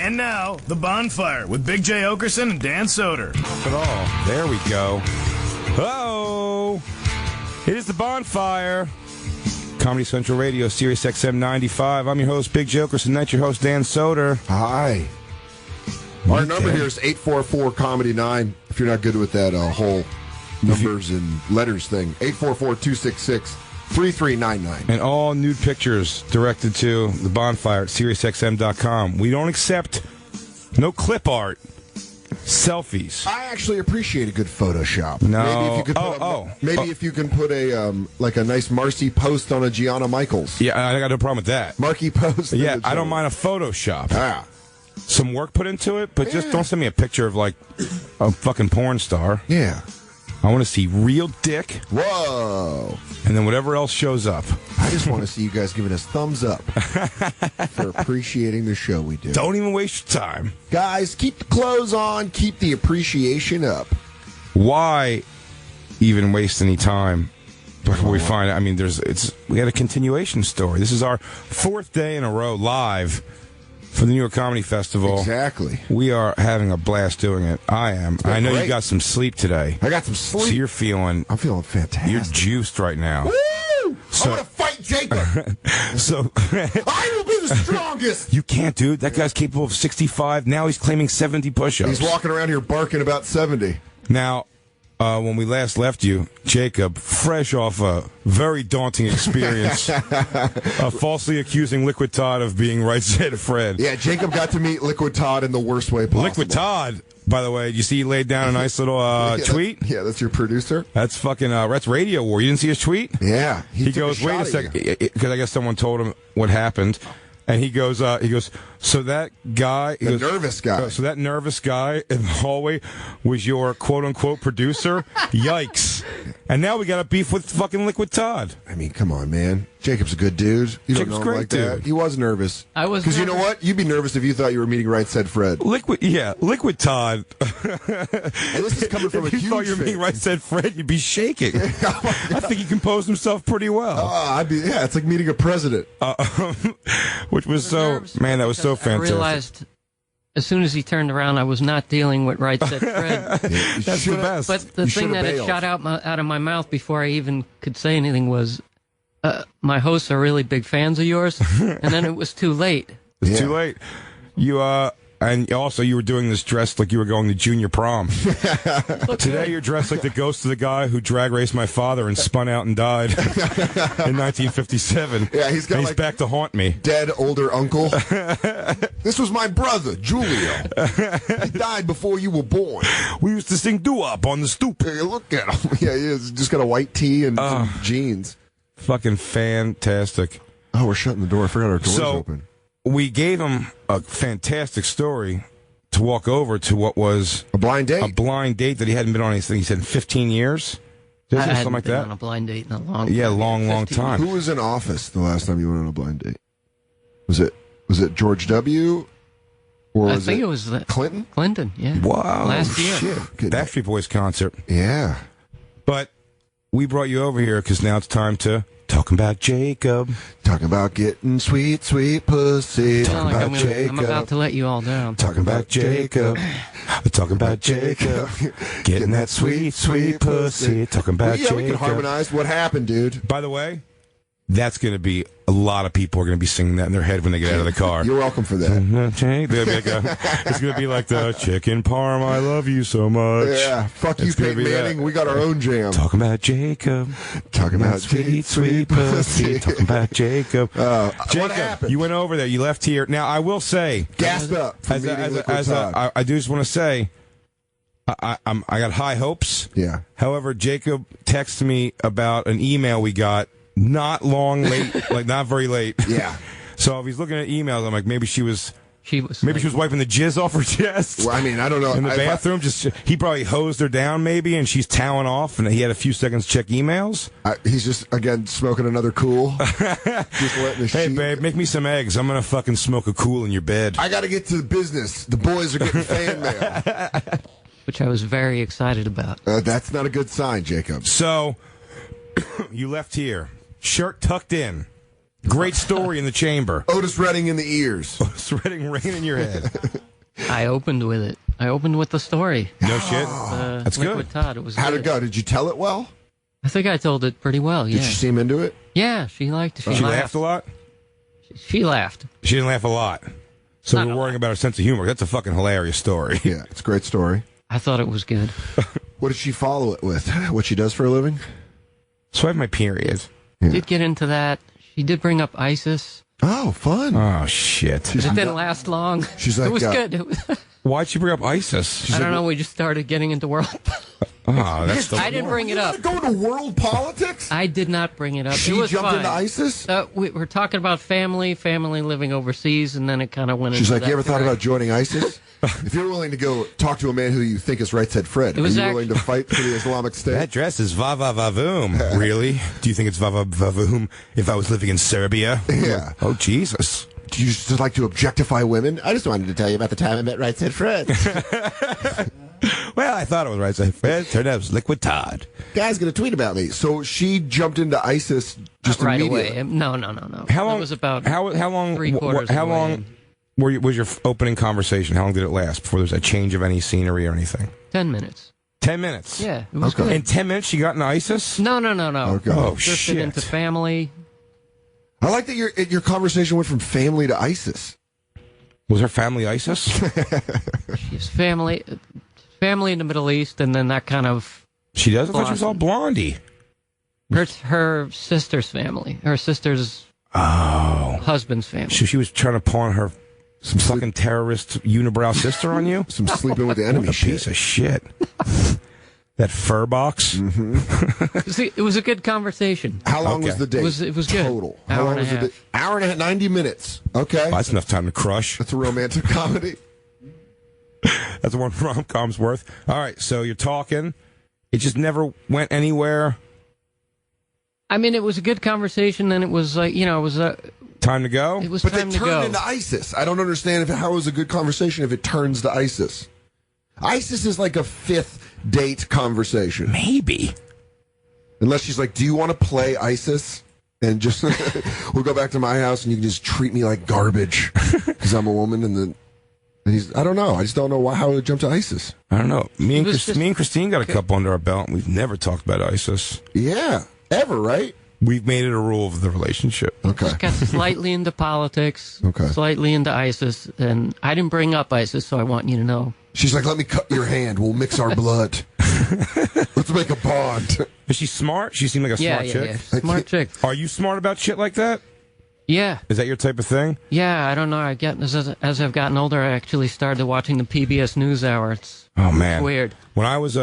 And now, The Bonfire with Big J. Oakerson and Dan Soder. There we go. Oh, it is The Bonfire. Comedy Central Radio, Sirius XM 95. I'm your host, Big J. Oakerson. That's your host, Dan Soder. Hi. Our number here is 844-COMEDY-9. If you're not good with that whole numbers and letters thing, 844-266-3399. And all nude pictures directed to The Bonfire at SiriusXM.com. We don't accept no clip art, selfies. I actually appreciate a good Photoshop. No. Maybe if you could put if you can put a like a nice Marcy post on a Gianna Michaels. Yeah, I got no problem with that. Marky post. Yeah, I don't mind a Photoshop. Ah. Some work put into it, but just don't send me a picture of, like, a fucking porn star. Yeah. I want to see real dick. Whoa. And then whatever else shows up. I just want to see you guys giving us thumbs up for appreciating the show we do. Don't even waste your time. Guys, keep the clothes on. Keep the appreciation up. Why even waste any time before we find out? I mean, we got a continuation story. This is our fourth day in a row live for the New York Comedy Festival. Exactly. We are having a blast doing it. I am. I know great. you got some sleep today. I got some sleep. So you're feeling... I'm feeling fantastic. You're juiced right now. Woo! I want to fight Jacob. So I will be the strongest. You can't, dude. That guy's capable of 65. Now he's claiming 70 push-ups. He's walking around here barking about 70. Now, when we last left you, Jacob, fresh off a very daunting experience, falsely accusing Liquid Todd of being Right Said Fred. Yeah, Jacob got to meet Liquid Todd in the worst way possible. Liquid Todd, by the way, you see he laid down a nice little tweet? That's your producer? That's fucking, that's Radio War. You didn't see his tweet? Yeah. He goes, wait a second, because I guess someone told him what happened. And he goes, so that guy... nervous guy. So that nervous guy in the hallway was your quote-unquote producer? Yikes. And now we got a beef with fucking Liquid Todd. I mean, come on, man. Jacob's a good dude. You don't know him like that. He was nervous. I was because you know what? You'd be nervous if you thought you were meeting Right Said Fred. Liquid Todd. And this is coming from if you thought you were meeting Right Said Fred, you'd be shaking. I think he composed himself pretty well. It's like meeting a president. Which was that was so fantastic. I realized as soon as he turned around, I was not dealing with Right Said Fred. That's the best. But the thing that had shot out of my mouth before I even could say anything was, my hosts are really big fans of yours, and then it was too late. It's too late. And also you were doing this dressed like you were going to junior prom. Today you're dressed like the ghost of the guy who drag raced my father and spun out and died in 1957. Yeah, he's back to haunt me. Dead older uncle. This was my brother, Julio. He died before you were born. We used to sing doo-wop on the stoop. Hey, look at him. Yeah, he is. Just got a white tee and some jeans. Fucking fantastic. Oh, we're shutting the door. I forgot our door's open. We gave him a fantastic story to walk over to what was a blind date. A blind date that he hadn't been on. He said in 15 years. I hadn't been on a blind date in a long time. Yeah, long time. Who was in office the last time you went on a blind date? Was it George W? Or I think it was Clinton? Clinton, yeah. Wow. Last year. Shit. Backstreet Boys concert. Yeah. But we brought you over here because now it's time to talking about Jacob. Talking about getting sweet, sweet pussy. Talking about Jacob. I'm about to let you all down. Talking about Jacob. Talking about Jacob. Getting that sweet, sweet pussy. Talking about Jacob. Yeah, we can harmonize. What happened, dude? By the way, that's going to be a lot of people are going to be singing that in their head when they get out of the car. You're welcome for that. It's going to be like the chicken parm, I love you so much. Yeah, fuck you, Peyton Manning. We got our own jam. Talking about Jacob. Talking about sweet, sweet pussy. Talking about Jacob. Jacob, what happened? You went over there. You left here. Now, I will say. Gassed up. I do just want to say. I got high hopes. Yeah. However, Jacob texted me about an email we got not long late, like not very late. Yeah. So if he's looking at emails, I'm like, maybe she was Maybe she was wiping the jizz off her chest. Well, I mean, I don't know. In the bathroom, he probably hosed her down maybe, and she's toweling off, and he had a few seconds to check emails. He's just, again, smoking another cool. Just letting the Hey, babe, make me some eggs. I'm going to fucking smoke a cool in your bed. I got to get to the business. The boys are getting fan mail. Which I was very excited about. That's not a good sign, Jacob. So, you left here, shirt tucked in, Great story in the chamber. Otis Redding in the ears. Otis Redding ringing in your head. I opened with it. I opened with the story. No shit. That's Liquid good. Todd. It was How'd good. it go? Did you tell it well? I think I told it pretty well, yeah. Did she seem into it? Yeah, she liked it. She laughed a lot? She laughed. She didn't laugh a lot. So Not we're a worrying lot. about her sense of humor. That's a fucking hilarious story. Yeah, it's a great story. I thought it was good. What did she follow it with? What she does for a living? So I have my period. Did get into that. She did bring up ISIS. Oh, fun. Oh, shit. It didn't last long. She's like, it was good. It was, Why'd she bring up ISIS? I don't know. We just started getting into world. Oh, that's the I didn't bring it up. Go into world politics? I did not bring it up. She it was jumped fine. into ISIS? We were talking about family living overseas, and then it kind of went She's into like, that you ever thought direction. about joining ISIS? If you're willing to go talk to a man who you think is Right Said Fred, are was you act- willing to fight for the Islamic State? That dress is va-va-va-voom. Really? Do you think it's va-va-va-voom if I was living in Serbia? Yeah. Oh, Jesus. Do you just like to objectify women? I just wanted to tell you about the time I met Right Said Fred. Well, I thought it was Right Said Fred. Turned out it was Liquid Todd. Guy's going to tweet about me. So she jumped into ISIS just right immediately. away. No. How long It was about how long? 3/4 How of the way long in. was your opening conversation? How long did it last before there was a change of any scenery or anything? 10 minutes. 10 minutes. Yeah, it was Okay. good. In 10 minutes, she got into ISIS. No. Okay. Oh, Drifted shit. into family. I like that your conversation went from family to ISIS. Was her family ISIS? She has family in the Middle East, and then that kind of She does. I thought she was all blondie. her sister's family, her sister's husband's family. So she was trying to pawn her some fucking terrorist unibrow sister on you. Some sleeping with the enemy What a piece of shit. That fur box. See, it was a good conversation. How long Okay. was the date? It was good. Total. Hour How long and a was the half. date? Hour and a half, 90 minutes. Okay. Well, that's enough time to crush. That's a romantic comedy. That's one rom-com's worth. All right, so you're talking. It just never went anywhere. I mean, it was a good conversation, and it was like, it was Time to go. it was But they time to turned go. into ISIS. I don't understand how it was a good conversation if it turns to ISIS. ISIS is like a fifth date conversation. Maybe. Unless she's like, do you want to play ISIS? And just, we'll go back to my house and you can just treat me like garbage because I'm a woman. And he's, I don't know. I just don't know how it jumped to ISIS. I don't know. Me and was just- Christine got a couple under our belt, and we've never talked about ISIS. Yeah. Ever, right? We've made it a rule of the relationship. Okay. Just got slightly into politics, Okay. slightly into ISIS, and I didn't bring up ISIS, so I want you to know. She's like, let me cut your hand. We'll mix our blood. Let's make a bond. Is she smart? She seemed like a smart chick. Yeah. Smart chick. Are you smart about shit like that? Yeah. Is that your type of thing? Yeah, I don't know. As I've gotten older, I actually started watching the PBS NewsHour. It's Man. weird. When I was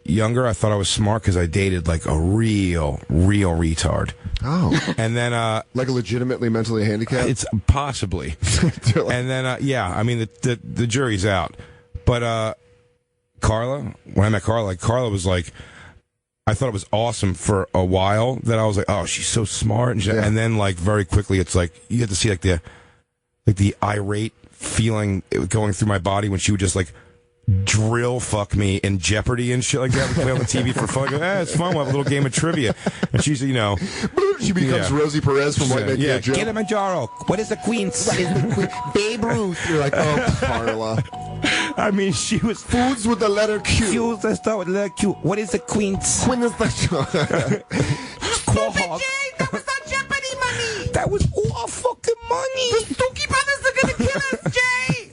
younger, I thought I was smart because I dated like a real retard. Oh. And then Like a legitimately mentally handicapped? it's possibly. And then yeah, I mean the jury's out. But Carla, when I met Carla, like Carla was like, I thought it was awesome for a while. That I was like, oh, she's so smart, and then like very quickly, it's like you get to see like the irate feeling going through my body when she would just like drill fuck me in Jeopardy and shit like that. We play on the TV for fun. It's fun. We'll have a little game of trivia, and she's She becomes Yeah. Rosie Perez from White Man yeah, Can't Jump. Kilimanjaro. What is the Queen's? Babe Ruth. You're like, oh, Carla. I mean, she was Foods with the letter Q. Q. Let's start with letter Q. What is the Queen's? When is the Quahog. That was our Jeopardy money. That was all our fucking money. The Stookie Brothers are gonna kill us, Jay.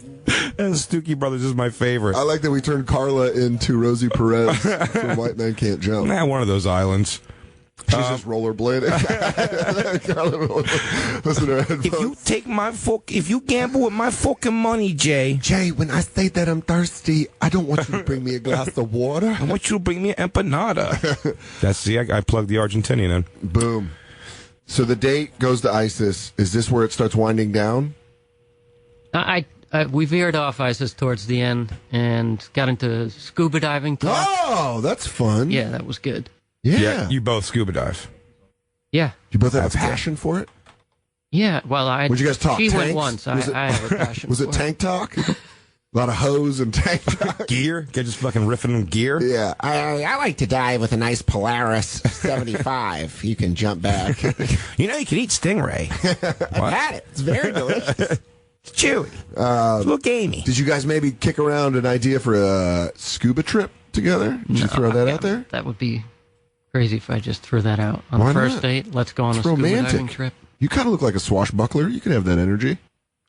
And Stookie Brothers is my favorite. I like that we turned Carla into Rosie Perez from White Man Can't Jump. Nah, one of those islands. She's just rollerblading. Carla, listen to her headphones. If you gamble with my fucking money, Jay, Jay, when I say that I'm thirsty, I don't want you to bring me a glass of water. I want you to bring me an empanada. I plugged the Argentinian in. Boom. So the date goes to ISIS. Is this where it starts winding down? We veered off ISIS towards the end and got into scuba diving talk. Oh, that's fun. Yeah, that was good. Yeah. You both scuba dive. Yeah. You both have That's a passion for it? Yeah, well, Would you guys talk She tanks? went once. Was it- I have a passion Was it for tank talk? A lot of hose and tank top. Gear? Get just fucking riffing on gear? Yeah. I like to dive with a nice Polaris 75. You can jump back. You know, you can eat stingray. I've had it. It's very delicious. It's chewy. It's a little gamey. Did you guys maybe kick around an idea for a scuba trip together? Did you throw that out there? That would be crazy if I just threw that out. On Why the first not? date, let's go on It's a scuba romantic. diving trip. You kind of look like a swashbuckler. You can have that energy.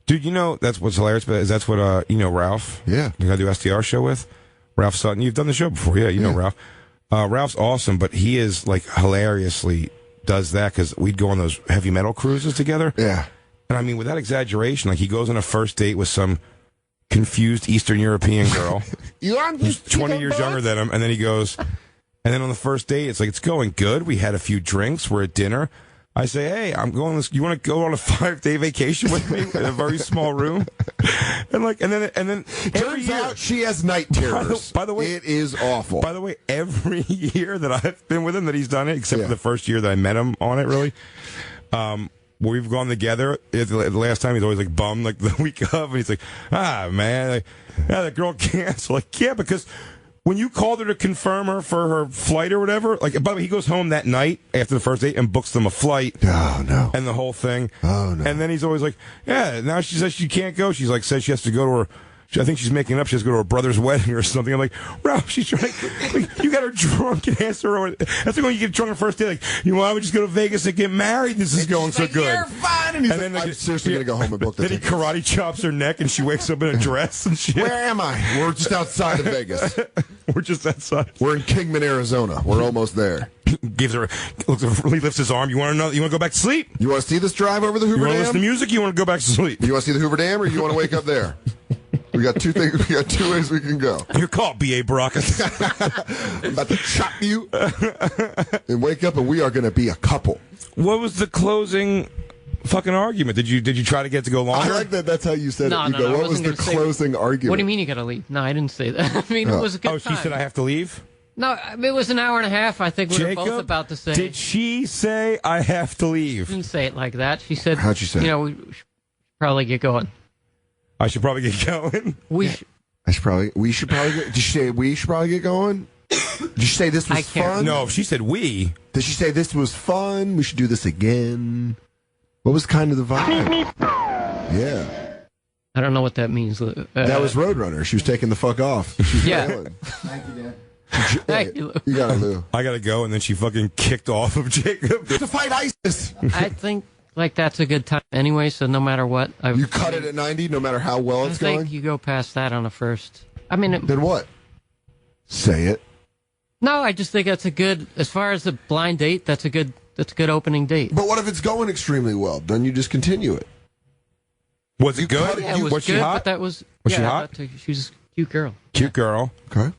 Dude, you know, that's what's hilarious, but that's what, you know, Ralph? Yeah. The guy I do SDR show with? Ralph Sutton. You've done the show before. Yeah, you know Ralph. Ralph's awesome, but he is, like, hilariously does that because we'd go on those heavy metal cruises together. Yeah. And I mean, without exaggeration, like, he goes on a first date with some confused Eastern European girl who's 20 years younger than him, and then he goes, and then on the first date, it's like, it's going good. We had a few drinks. We're at dinner. I say, hey, I'm going this. You want to go on a 5-day vacation with me in a very small room? And then every Turns year, out she has night terrors. By the way, it is awful. By the way, every year that I've been with him, that he's done it, except Yeah. for the first year that I met him on it, really. Where we've gone together, the last time he's always like bummed, like the week of, and he's like, man, like, yeah, the girl canceled. Like, yeah, because when you called her to confirm her for her flight or whatever, like, by the way, he goes home that night after the first date and books them a flight. Oh, no. And the whole thing. Oh, no. And then he's always like, yeah, now she says she can't go. She's like, says she has to go to her, I think she's making up. She has to go to her brother's wedding or something. I'm like, Ralph, she's trying. Like, you got her drunk and asked her. That's like when you get drunk on first date. Like, you want to just go to Vegas and get married? This is going so good. You're fine. And he's like, like, I'm seriously going to go home and book the Then he tickets. karate chops her neck and she wakes up in a dress and shit. Where am I? We're just outside of Vegas. We're just outside. We're in Kingman, Arizona. We're almost there. Gives her, he lifts his arm. You want to know? You want to go back to sleep? You want to see this drive over the You Hoover want to listen to Dam? music? You want to go back to sleep? You want to see the Hoover Dam, or you want to wake up there? We got two things. We got two ways we can go. Your call, B.A. Baracus. I'm about to chop you and wake up, and we are going to be a couple. What was the closing fucking argument? Did you try to get to go I longer? like that. That's how you said No, it. You no, go, no, I what was wasn't the gonna say- closing argument? What do you mean you got to leave? No, I didn't say that. I mean, it was a good She time. said I have to leave? No, it was an hour and a half. I think we were Jacob, both about to say. did she say I have to She leave? didn't say it like that. She said, How'd she say it? You know, we should probably get going. I should probably get going. We We should probably get. Did she say we should probably get going? Did she say this was I can't- fun? No, she said we. Did she say this was fun? We should do this again. What was kind of the vibe? Yeah, I don't know what that means. that was Roadrunner. She was taking the fuck off. She was Yeah. bailing. Thank you, Lou. You got it, Lou. I gotta go, and then she fucking kicked off of Jacob. To fight ISIS. I think like that's a good time anyway. So no matter what, You cut it at 90, no matter how well I it's think going. you go past that on a first. I mean, Then what? Say it. no, I just think that's a good. As far as the blind date, that's a good opening date. But what if it's going extremely well? Then you just continue it. Was it good? Yeah, it was was she good, hot? but that was. Was yeah, she hot? She was a cute girl. Cute girl. Okay.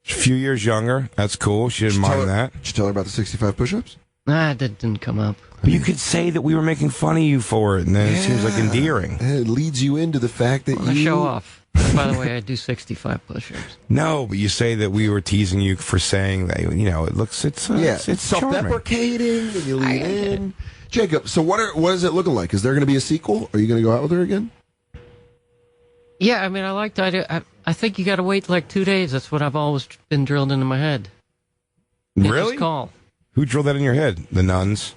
A few years younger. That's cool. She didn't mind that. Did you tell her about the 65 push-ups? Nah, that didn't come up. But you could say that we were making fun of you for it, and then it seems like endearing. And it leads you into the fact that I you show off. By the way, I do 65 push-ups. No, but you say that we were teasing you for saying that. You know, it looks. It's charming. self-deprecating, and you lean in. Jacob, so what is it looking like? Is there going to be a sequel? Are you going to go out with her again? Yeah, I mean, I like the idea. I think you got to wait like 2 days. That's what I've always been drilled into my head. Hit Really? this call. Who drilled that in your head? The nuns.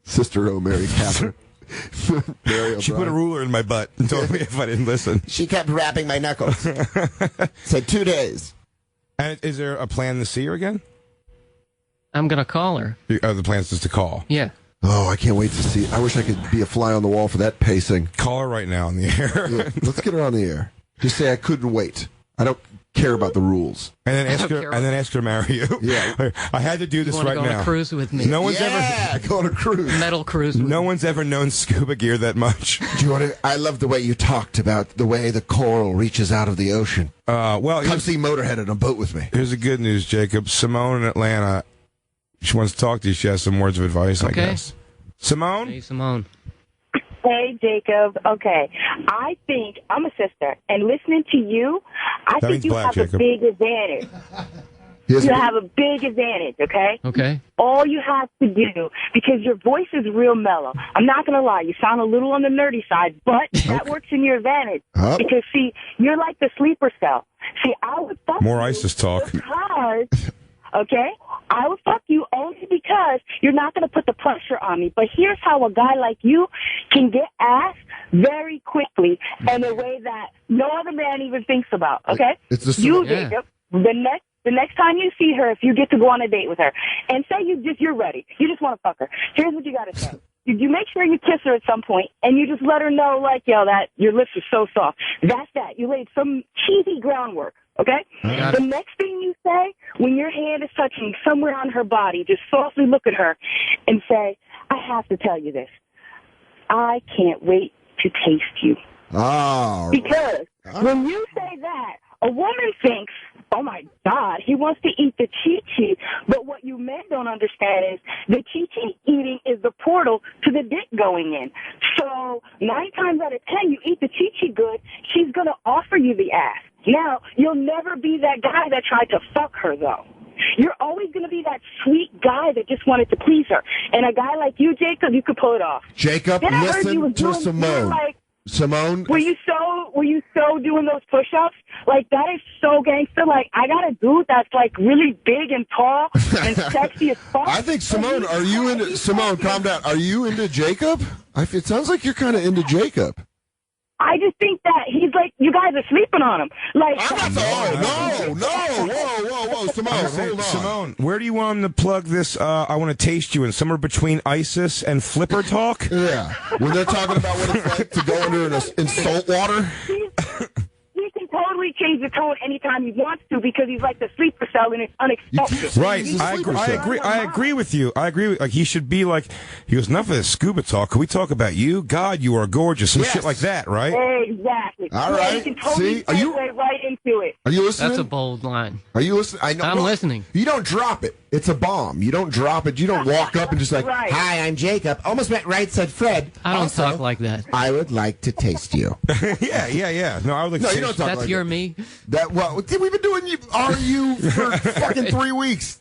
Sister O, Mary Catherine. Mary She put a O'Brien. ruler in my butt and told me if I didn't listen. She kept rapping my knuckles. Said 2 days. And is there a plan to see her again? I'm gonna call her. The plan's just to call. Yeah. Oh, I can't wait to see. I wish I could be a fly on the wall for that pacing. Call her right now on the air. Yeah, let's get her on the air. Just say I couldn't wait. I don't care about the rules. And then ask don't her. care And then ask her to marry you. Yeah. I had to do You this want to right go on now. a cruise with me? No one's Yeah, go on a cruise. Metal cruise. With No me. one's ever known scuba gear that much. Do you want to? I love the way you talked about the way the coral reaches out of the ocean. Well, Come see Motorhead on a boat with me. here's the good news, Jacob. Simone in Atlanta. She wants to talk to you. She has some words of advice, I Okay. guess. Simone? Hey, Simone. Hey, Jacob. Okay. I think I'm a sister, and listening to you, I That think means you black, have Jacob. a big advantage. You have a big advantage, okay? Okay. All you have to do, because your voice is real mellow. I'm not going to lie. You sound a little on the nerdy side, but that works in your advantage. Because, see, you're like the sleeper cell. See, I would fuck More you ISIS talk. because, okay, I would fuck you only because you're not going to put the pressure on me. But here's how a guy like you can get ass very quickly in a way that no other man even thinks about, okay? It's the You, Jacob, the next time you see her, if you get to go on a date with her, and say you're ready, you just want to fuck her, here's what you got to say. You make sure you kiss her at some point, and you just let her know, like, yo, that your lips are so soft. That's that. You laid some cheesy groundwork, okay? The next thing you say, when your hand is touching somewhere on her body, just softly look at her and say, I have to tell you this. I can't wait to taste you. Oh. Because when you say that, a woman thinks, oh, my God, he wants to eat the chi-chi. But what you men don't understand is the chi-chi eating is the portal to the dick going in. So 9 times out of 10, you eat the chi-chi good, she's going to offer you the ass. Now, you'll never be that guy that tried to fuck her, though. You're always going to be that sweet guy that just wanted to please her. And a guy like you, Jacob, you could pull it off. Jacob, Then I heard you listen was to doing- Simone. like, Simone, Were you so doing those push-ups? Like, that is so gangster. Like, I got a dude that's, like, really big and tall and sexy as fuck. I think Simone, are you into Simone? Calm down. Are you into Jacob? It sounds like you're kind of into Jacob. I just think that he's like, you guys are sleeping on him. Like, whoa, Simone, hold on. Simone, where do you want him to plug this? I want to taste you in somewhere between ISIS and Flipper talk. Yeah, when they're talking about what it's like to go under in salt water. he can totally change the tone anytime he wants to because he's like the sleeper cell and it's unexpected. Right, I agree with you. Like, he should be like, he goes, enough of this scuba talk. Can we talk about you? God, you are gorgeous. Some shit like that, right? Exactly. All right. He can totally segue right into it. Are you listening? That's a bold line. Are you listening? I'm listening. You don't drop it. It's a bomb. You don't drop it. You don't walk up and just like, Right. Hi, I'm Jacob. Almost went right, said Fred. I don't Also, talk like that. I would like to taste you. Yeah. No, I would like No, to you don't talk That's like your that. me. We've been doing Are You for fucking 3 weeks.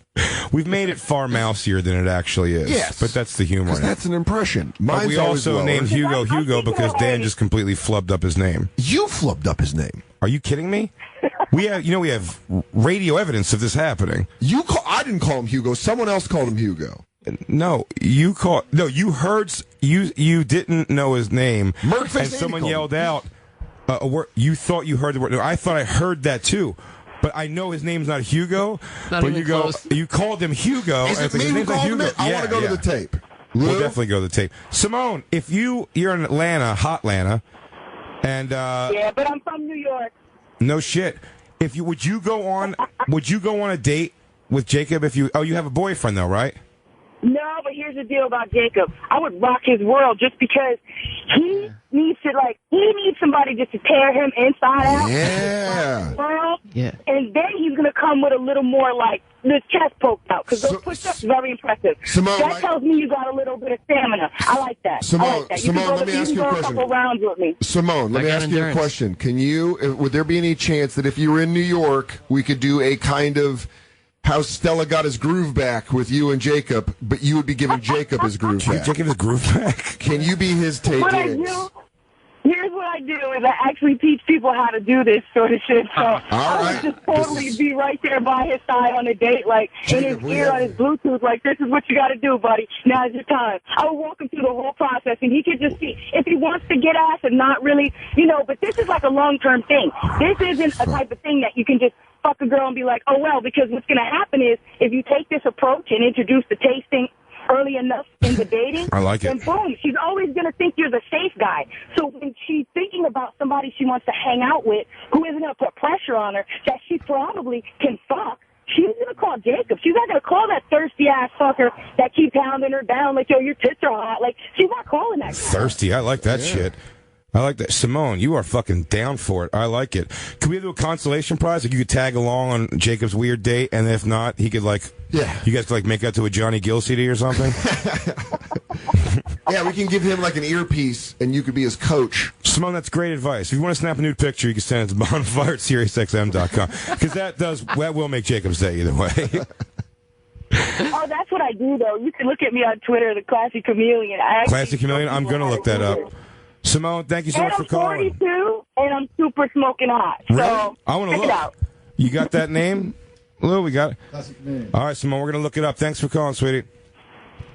We've made it far mousier than it actually is. Yes. But that's the humor. Because that's an impression. But Mine's we always also lower. named Hugo I because think Dan just completely flubbed up his name. You flubbed up his name. Are you kidding me? We have radio evidence of this happening. I didn't call him Hugo. Someone else called him Hugo. No, you heard you didn't know his name, Merc face and someone Andy yelled out a word. You thought you heard the word. No, I thought I heard that too. But I know his name's not Hugo. Not but even close. You called him Hugo. Is and it I think me his who name's not called him Hugo. it? I want to go to the tape. Lou? We'll definitely go to the tape. Simone, if you're in Atlanta, hot Atlanta, and Yeah, but I'm from New York. no shit. Would you go on a date with Jacob you have a boyfriend though, right? No, but here's the deal about Jacob. I would rock his world just because he needs somebody just to tear him inside out. Yeah. World, Yeah. and then he's going to come with a little more like this chest poked out because those push-ups are very impressive. Simone, that tells me you got a little bit of stamina. I like that. Simone, You Simone, can go, let me ask can you a go question. a couple rounds with me. Simone, let I me got ask you a endurance. question. Would there be any chance that if you were in New York, we could do a kind of how Stella got his groove back with you and Jacob, but you would be giving Jacob his groove back? Jacob his groove back. Can you be his Tay What I Diggs? do, here's what I do is I actually teach people how to do this sort of shit. So I right. would just totally be right there by his side on a date, like in Jacob, his ear on his Bluetooth, like this is what you got to do, buddy. Now's your time. I would walk him through the whole process, and he could just see if he wants to get ass and not really, But this is like a long-term thing. This isn't a type of thing that you can just fuck a girl and be like, oh well, because what's going to happen is if you take this approach and introduce the tasting early enough in the dating, I like it. then boom, she's always going to think you're the safe guy. So when she's thinking about somebody she wants to hang out with who isn't going to put pressure on her that she probably can fuck, she's going to call Jacob. She's not going to call that thirsty-ass fucker that keeps hounding her down like, yo, your tits are hot. Like, she's not calling that guy. Thirsty. I like that shit. I like that. Simone, you are fucking down for it. I like it. Could we do a consolation prize? Like you could tag along on Jacob's weird date, and if not, he could you guys could make out to a Johnny Gill CD or something. Yeah, we can give him like an earpiece, and you could be his coach. Simone, that's great advice. If you want to snap a nude picture, you can send it to bonfire at SiriusXM.com. Because that will make Jacob's day either way. Oh, that's what I do, though. You can look at me on Twitter, the Classy Chameleon. Classy Chameleon? I'm going to look that up. Simone, thank you so much for calling. I'm 42, and I'm super smoking hot. Really? So, I want to check look. it out. You got that name? Lou, we got it. All right, Simone, we're going to look it up. Thanks for calling, sweetie.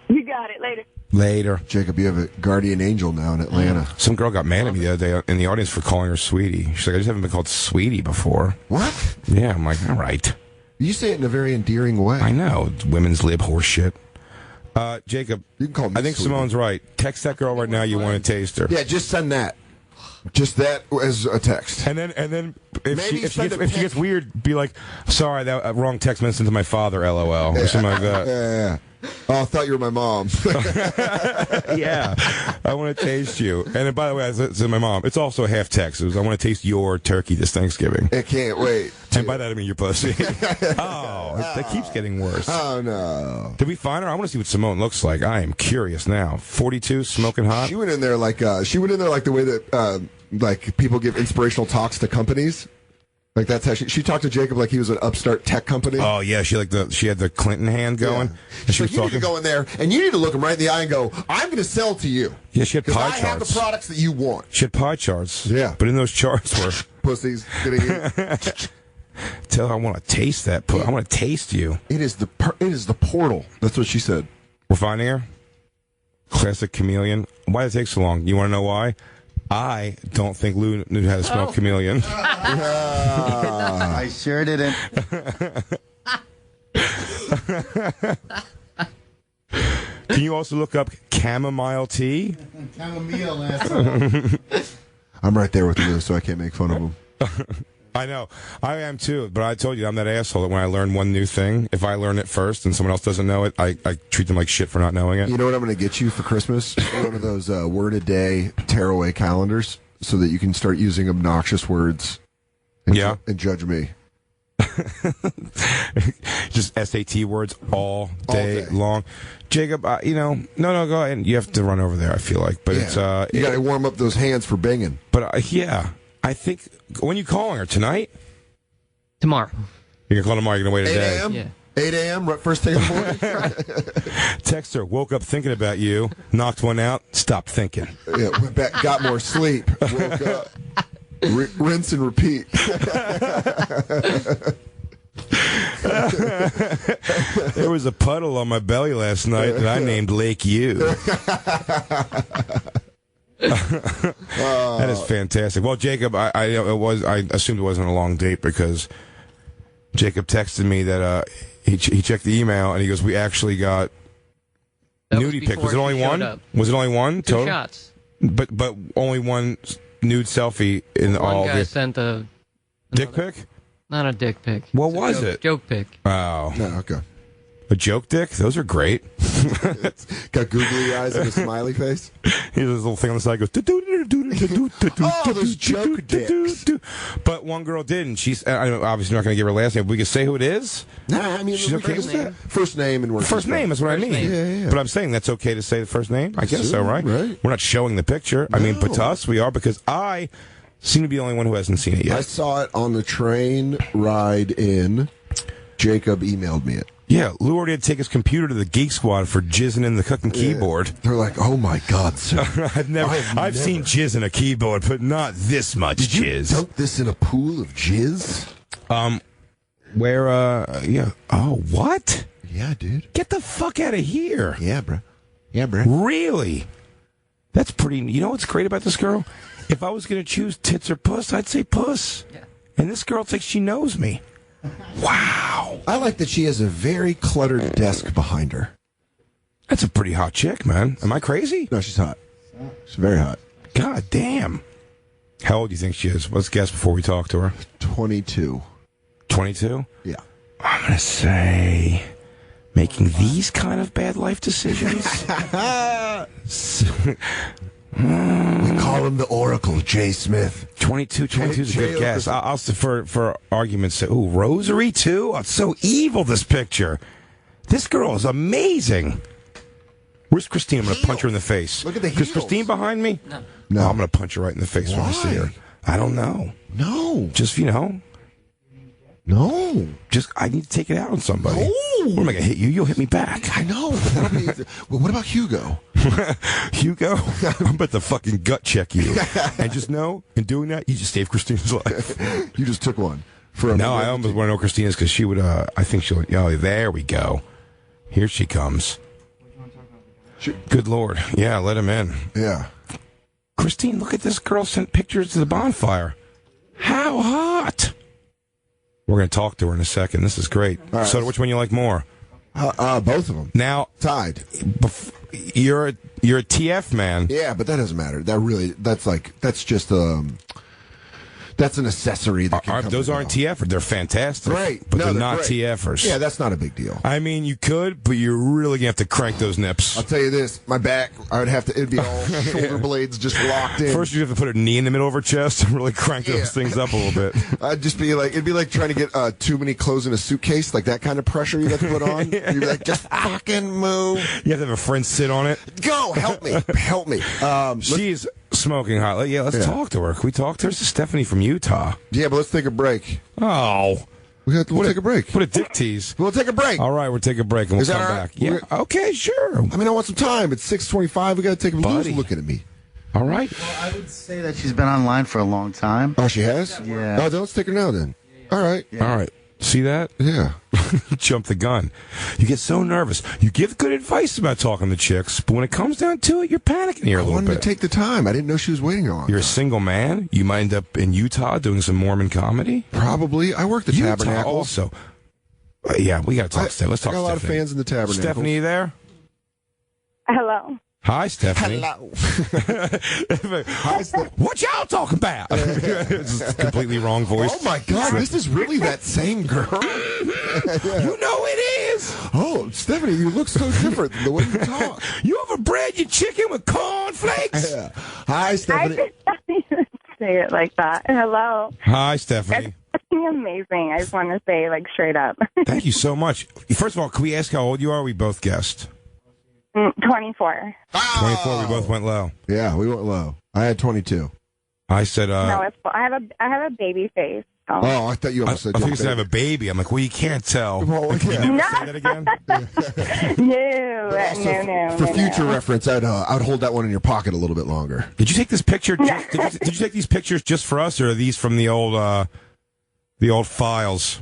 You got it. Later. Later. Jacob, you have a guardian angel now in Atlanta. Some girl got mad at me the other day in the audience for calling her sweetie. She's like, I just haven't been called sweetie before. What? Yeah, I'm like, all right. You say it in a very endearing way. I know. It's women's lib horse shit. Jacob, You can call me I think sweetie. Simone's right. Text that girl right now you want to taste her. Yeah, just send that. Just that as a text. And then if Maybe she send a gets pic. weird, be like, sorry, that wrong text meant sent to my father, LOL, or something like that. Yeah. Oh, I thought you were my mom. Yeah, I want to taste you. And then, by the way, I said to my mom, it's also a half text. It was, I want to taste your turkey this Thanksgiving. I can't wait. And by that I mean your pussy. Oh, that keeps getting worse. Oh, no. Did we find her? I want to see what Simone looks like. I am curious now. 42, smoking hot. She went in there like the way that like people give inspirational talks to companies. Like that's how she talked to Jacob like he was an upstart tech company. Oh yeah, she had the Clinton hand going. Yeah. And She's like, she was you need talking. to go in there and you need to look him right in the eye and go, I'm going to sell to you. Yeah, she had Because pie I have the charts. products that you want. She had pie charts. Yeah. But in those charts were Pussies getting you. tell her I want to taste that. I want to taste you. It is the portal. That's what she said. We're finding her. Classic chameleon. Why did it take so long? You want to know why? I don't think Lou knew how to spell chameleon. I sure didn't. Can you also look up chamomile tea? Chamomile, asshole. I'm right there with Lou, so I can't make fun of him. I know. I am too, but I told you I'm that asshole that when I learn one new thing, if I learn it first and someone else doesn't know it, I treat them like shit for not knowing it. You know what I'm going to get you for Christmas? One of those word a day tearaway calendars so that you can start using obnoxious words and, Yeah. and judge me. Just SAT words all day day. long. Jacob, no, go ahead. You have to run over there, I feel like. But it's you got to warm up those hands for banging. But yeah, I think when you calling her tonight, Tomorrow. you're gonna call tomorrow. You're gonna wait a 8 day. a.m. Yeah. 8 a.m. Right, first thing in the morning. Text her. Woke up thinking about you. Knocked one out. Stopped thinking. Yeah, went back, got more sleep. Woke up. Rinse and repeat. There was a puddle on my belly last night that I named Lake U. That is fantastic. Well, Jacob, I assumed it wasn't a long date because Jacob texted me that he checked the email and he goes, "We actually got That nudie pic. before Was it only she showed one? up. Was it only one? Two total? shots. But only one nude selfie in all One guy the sent a dick pic. not a dick pic. What It's a was joke, it? Joke pic. Oh, No, okay. a joke dick. Those are great. Got googly eyes and a smiley face. He has this little thing on the side goes. Oh, those joke dicks. But one girl did, and she's obviously not going to give her last name. But we can say who it is. Nah, I mean, She's okay with that? First name and where First she's name from. is what I mean. name. Yeah. But I'm saying that's okay to say the first name. I guess so, Sure, right? right. We're not showing the picture. I mean, but to us we are because I seem to be the only one who hasn't seen it I yet. saw it on the train ride in. Jacob emailed me it. Yeah, Lou already had to take his computer to the Geek Squad for jizzing in the cooking keyboard. They're like, "Oh my God, sir! I've seen jizz in a keyboard, but not this much Did you jizz. dunk this in a pool of jizz?" Yeah. Oh, what? Yeah, dude. Get the fuck out of here. Yeah, bro. Yeah, bro. Really? That's pretty. You know what's great about this girl? If I was going to choose tits or puss, I'd say puss. Yeah. And this girl thinks she knows me. Wow. I like that she has a very cluttered desk behind her. That's a pretty hot chick, man. Am I crazy? No, she's hot. She's very hot. God damn. How old do you think she is? Let's guess before we talk to her. 22. 22? Yeah. I'm going to say making these kind of bad life decisions. We call him the Oracle, Jay Smith. 22 is a good Jay guess. Oakerson. I'll say for argument's sake. Ooh, rosary too? Oh, it's so evil, this picture. This girl is amazing. Where's Christine? I'm going to punch her in the face. Look at the Is heels. Christine behind me? No. I'm going to punch her right in the face when I see her. I don't know. No. Just, No. just I need to take it out on somebody. No. What am I going to hit you? You'll hit me back. I know. But that'll be, well, what about Hugo? Hugo, I'm about to fucking gut check you. And just know, in doing that, you just saved Christina's life. You just took one. For No, I almost want to know Christina's because she would, I think she'll, oh, there we go. Here she comes. Good Lord. Yeah, let him in. Yeah. Christine, look at this girl sent pictures to the bonfire. How hot. We're going to talk to her in a second. This is great. Right. So which one you like more? Both of them. Now, Tied. you're a TF man. Yeah, but that doesn't matter. That's just that's an accessory. That can come Those and aren't go. TFers. They're fantastic. Right. But No, they're they're not great. TFers. Yeah, that's not a big deal. I mean, you could, but you're really going to have to crank those nips. I'll tell you this, my back, it'd be all shoulder blades just locked in. First, you have to put a knee in the middle of her chest and really crank those things up a little bit. I'd just be like, it'd be like trying to get too many clothes in a suitcase, like that kind of pressure you have to put on. You'd be like, just fucking move. You have to have a friend sit on it. Go, help me. She's smoking hot. Yeah, let's talk to her. Can we talk to her? This is Stephanie from Utah. Yeah, but let's take a break. Oh. We'll take a break. What a dick tease. We'll take a break. All right, we'll take a break and we'll Is that come all right? back. Yeah, okay, sure. I mean, I want some time. It's 6:25. We got to take a Buddy. looking at me. All right. Well, I would say that she's been online for a long time. Oh, she has? Yeah. Oh, then let's take her now then. All right. Yeah. All right. See that? Yeah. You jump the gun. You get so nervous. You give good advice about talking to chicks, but when it comes down to it, you're panicking here a I little wanted bit. to take the time. I didn't know she was waiting on. You're a single man. You might end up in Utah doing some Mormon comedy. Probably. I work the Utah Tabernacle. also. Yeah, we got to talk. Let's talk. I got a lot of Stephanie. fans in the Tabernacle. Stephanie, you there? Hello. Hi, Stephanie. Hi, What y'all talking about? It's a completely wrong voice. Oh my God! This is really that same girl. You know it is. Oh, Stephanie, you look so different than the way you talk. You ever bred your chicken with cornflakes? Yeah. Hi, I Stephanie. just didn't say it like that. Hello. Hi, Stephanie. That's amazing. I just want to say, like, straight up. Thank you so much. First of all, can we ask how old you are? We both guessed. 24. 24. We both went low. Yeah, we went low. I had 22. I said, No, it's, I have a baby face. So. Oh, I thought you I almost said. think you you said I have a baby. I'm like, well, you can't tell. Well, Can you yeah. never No. say that again? No. For future reference, I'd hold that one in your pocket a little bit longer. Did you take this picture? Did you take these pictures just for us, or are these from the old files?